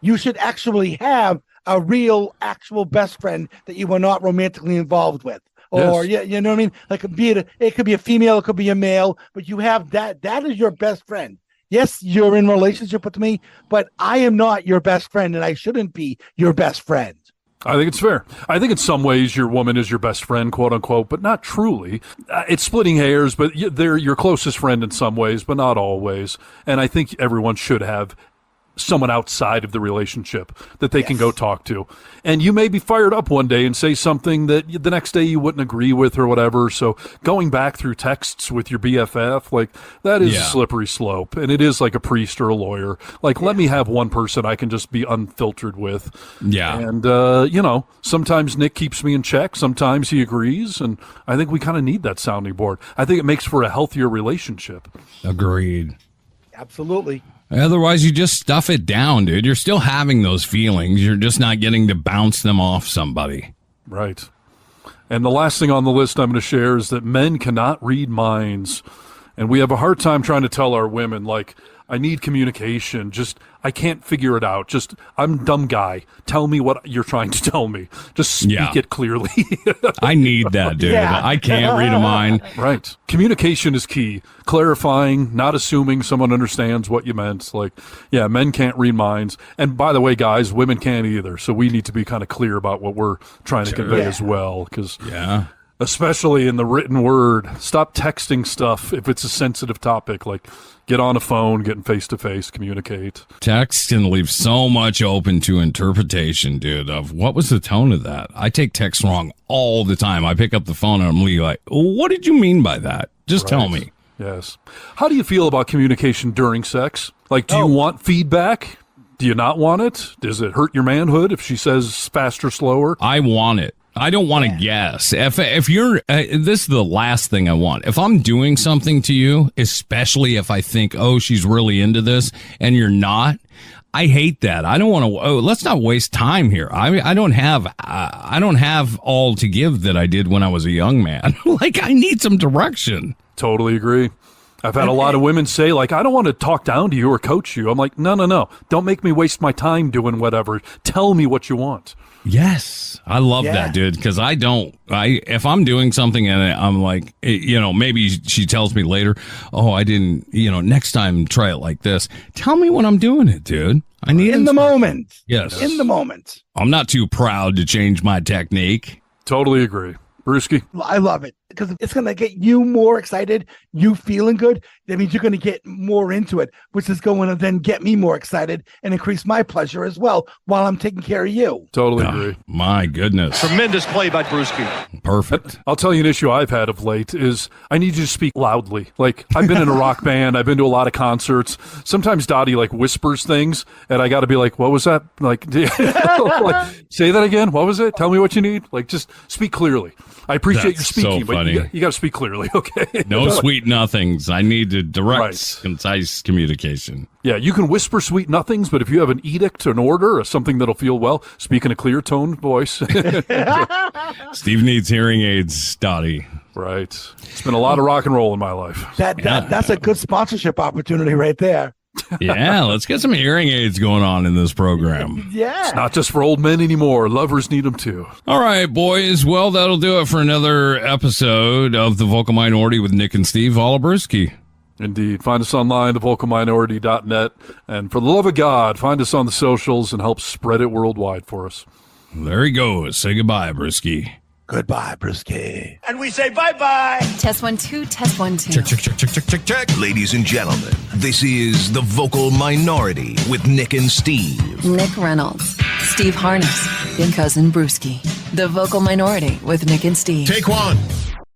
You should actually have a real, actual best friend that you are not romantically involved with. Or, you know what I mean? Like, it could be a female, it could be a male, but you have that is your best friend. Yes, you're in a relationship with me, but I am not your best friend, and I shouldn't be your best friend. I think it's fair. I think in some ways your woman is your best friend, quote unquote, but not truly. It's splitting hairs, but they're your closest friend in some ways, but not always. And I think everyone should have someone outside of the relationship that they can go talk to. And you may be fired up one day and say something that the next day you wouldn't agree with or whatever. So going back through texts with your BFF, like, that is a slippery slope. And it is like a priest or a lawyer. Like, let me have one person I can just be unfiltered with. Yeah. And, sometimes Nick keeps me in check. Sometimes he agrees. And I think we kind of need that sounding board. I think it makes for a healthier relationship. Agreed. Absolutely. Otherwise, you just stuff it down, dude. You're still having those feelings. You're just not getting to bounce them off somebody. Right. And the last thing on the list I'm going to share is that men cannot read minds. And we have a hard time trying to tell our women, like, I need communication. Just, I can't figure it out. Just, I'm a dumb guy. Tell me what you're trying to tell me. Just speak it clearly. I need that, dude. Yeah. I can't read a mind. Right. Communication is key. Clarifying, not assuming someone understands what you meant. Like, men can't read minds. And by the way, guys, women can't either. So we need to be kind of clear about what we're trying to convey as well. Because especially in the written word, stop texting stuff if it's a sensitive topic. Like, get on a phone, get in face-to-face, communicate. Text can leave so much open to interpretation, dude, of what was the tone of that. I take text wrong all the time. I pick up the phone and I'm like, what did you mean by that? Just tell me. Yes. How do you feel about communication during sex? Like, do you want feedback? Do you not want it? Does it hurt your manhood if she says faster, slower? I want it. I don't want to guess. If you're, this is the last thing I want. If I'm doing something to you, especially if I think, she's really into this, and you're not, I hate that. I don't want to. Let's not waste time here. I don't have all to give that I did when I was a young man. Like, I need some direction. Totally agree. I've had a lot of women say, like, I don't want to talk down to you or coach you. I'm like, no. Don't make me waste my time doing whatever. Tell me what you want. Yes. I love that, dude, because if I'm doing something and I'm like, maybe she tells me later, I didn't, next time try it like this. Tell me when I'm doing it, dude. I need in the moment. Yes. In the moment. I'm not too proud to change my technique. Totally agree. Brewski? I love it because it's going to get you more excited, you feeling good. That means you're going to get more into it, which is going to then get me more excited and increase my pleasure as well while I'm taking care of you. Totally agree. My goodness. Tremendous play by Brewski. Perfect. I'll tell you an issue I've had of late is I need you to speak loudly. Like, I've been in a rock band. I've been to a lot of concerts. Sometimes Dottie, like, whispers things, and I got to be like, what was that? Like, like, say that again. What was it? Tell me what you need. Like, just speak clearly. I appreciate your speaking, but honey. You got to speak clearly, okay? No sweet nothings. I need to direct, Right. concise communication. Yeah, you can whisper sweet nothings, but if you have an edict, an order, or something that'll feel well, speak in a clear toned voice. Steve needs hearing aids, Dottie. Right. It's been a lot of rock and roll in my life. That's a good sponsorship opportunity right there. Yeah, let's get some hearing aids going on in this program. Yeah. It's not just for old men anymore. Lovers need them too. All right, boys. Well, that'll do it for another episode of The Vocal Minority with Nick and Steve Brewski. Indeed. Find us online, thevocalminority.net. And for the love of God, find us on the socials and help spread it worldwide for us. There he goes. Say goodbye, Brewski. Goodbye, Brewski. And we say bye-bye. Test 1 2, test 1 2. Check. Ladies and gentlemen, this is The Vocal Minority with Nick and Steve. Nick Reynolds, Steve Harness, and Cousin Brewski. The Vocal Minority with Nick and Steve. Take one.